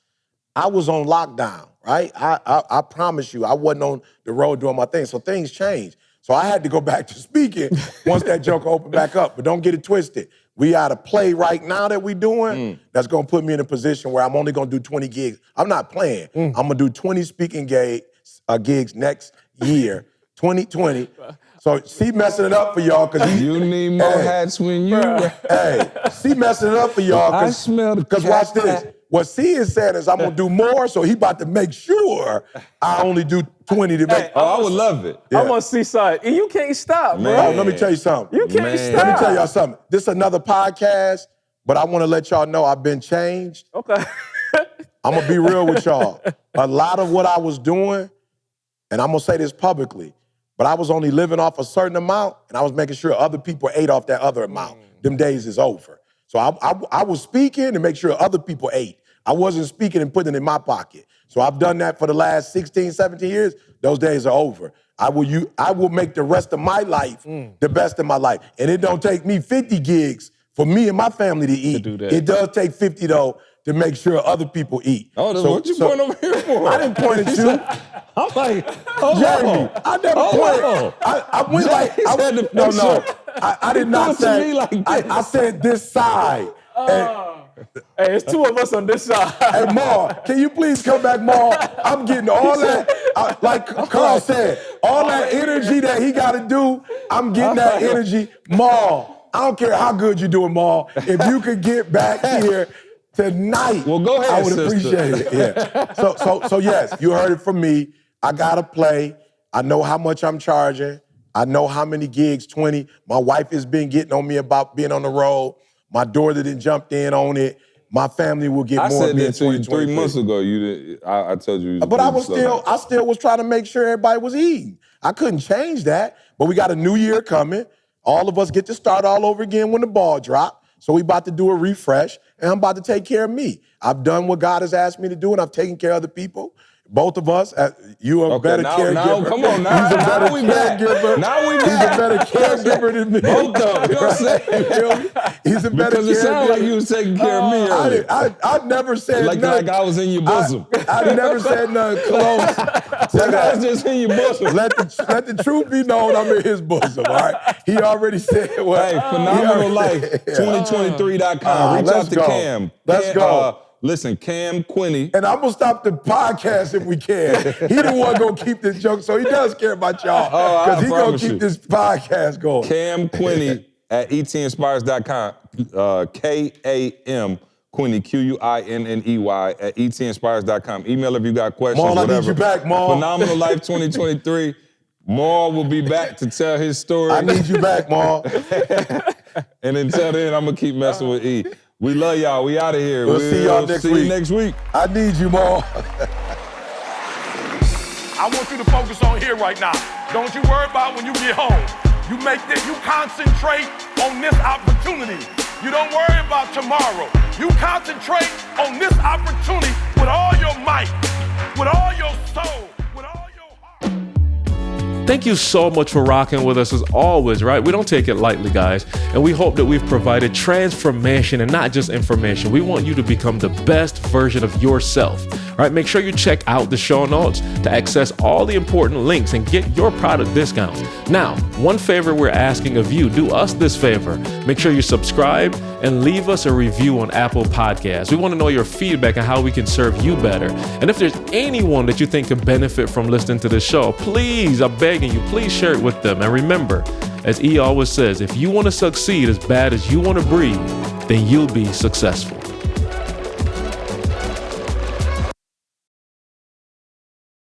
D: I was on lockdown, right? I promise you, I wasn't on the road doing my thing. So things changed. So I had to go back to speaking once that joke opened back up. But don't get it twisted. We got a play right now that we're doing that's going to put me in a position where I'm only going to do 20 gigs. I'm not playing. I'm going to do 20 speaking gigs next year, 2020. So C messing it up for y'all because
A: you need more hats when you.
D: C messing it up for y'all
A: I smell the
D: because watch this. What C is saying is I'm gonna do more, so he about to make sure I only do 20 to make.
A: I would love it.
E: I'm on C side. And you can't stop, bro.
D: Oh, let me tell you something.
E: You can't stop.
D: Let me tell y'all something. This is another podcast, but I want to let y'all know I've been changed.
E: Okay.
D: I'm gonna be real with y'all. A lot of what I was doing, and I'm gonna say this publicly, but I was only living off a certain amount, and I was making sure other people ate off that other amount. Them days is over. So I was speaking to make sure other people ate. I wasn't speaking and putting it in my pocket. So I've done that for the last 16, 17 years. Those days are over. I will make the rest of my life the best of my life. And it don't take me 50 gigs for me and my family to eat.
E: do that.
D: It does take 50 though to make sure other people eat.
A: Oh, then what you pointing over here for?
D: I didn't point at you.
A: I'm like,
D: Jamie, I never pointed. I went like, no. I did not say, I said this side.
E: Hey, it's two of us on this side.
D: Hey, Ma, can you please come back, Ma? I'm getting all that, like Carl said, all that energy that he got to do, I'm getting that energy. Ma, I don't care how good you're doing, Ma. If you could get back here tonight,
A: well, go ahead,
D: I would
A: sister.
D: appreciate it. Yeah. So yes, you heard it from me. I got to play. I know how much I'm charging. I know how many gigs, 20. My wife has been getting on me about being on the road. My daughter done jumped in on it. My family will get more of me in 2023.
A: I said that to you 3 months ago. You did. I told you.
D: But I still was trying to make sure everybody was eating. I couldn't change that. But we got a new year coming. All of us get to start all over again when the ball drop. So we about to do a refresh, and I'm about to take care of me. I've done what God has asked me to do, and I've taken care of other people. Both of us, you are a better caregiver.
A: Now, come on, now.
D: He's a better
A: caregiver. Now we back.
D: He's a better caregiver than me.
A: Both of them. You know what I'm saying?
D: He's a better
A: because it sounded like you was taking care of me earlier.
D: I never said
A: like I was in your bosom.
D: I never said nothing close to that.
A: I was just in your bosom.
D: Let the truth be known, I'm in his bosom, all right? He already said what.
A: Hey, Phenomenal Life, 2023.com. Reach out to Cam.
D: Let's go.
A: Listen, Cam Quinney.
D: And I'm going to stop the podcast if we can. He the one going to keep this joke, so he does care about y'all. Because he going to keep this podcast going.
A: Cam Quinney at etinspires.com. K-A-M Quinney, Q-U-I-N-N-E-Y at etinspires.com. Email if you got questions,
D: Maul,
A: whatever.
D: I need you back, Maul.
A: Phenomenal Life 2023. Maul will be back to tell his story.
D: I need you back, Maul.
A: And until then, I'm going to keep messing with E. We love y'all. We out of here.
D: We'll see y'all next week.
A: See you next week.
D: I need you, Maul.
F: I want you to focus on here right now. Don't you worry about when you get home. You concentrate on this opportunity. You don't worry about tomorrow. You concentrate on this opportunity with all your might, with all your soul, with all your heart.
B: Thank you so much for rocking with us as always, right? We don't take it lightly, guys. And we hope that we've provided transformation and not just information. We want you to become the best version of yourself. All right, make sure you check out the show notes to access all the important links and get your product discounts. Now, one favor we're asking of you, do us this favor. Make sure you subscribe and leave us a review on Apple Podcasts. We want to know your feedback on how we can serve you better. And if there's anyone that you think could benefit from listening to this show, please, I'm begging you, please share it with them. And remember, as E always says, if you want to succeed as bad as you want to breathe, then you'll be successful.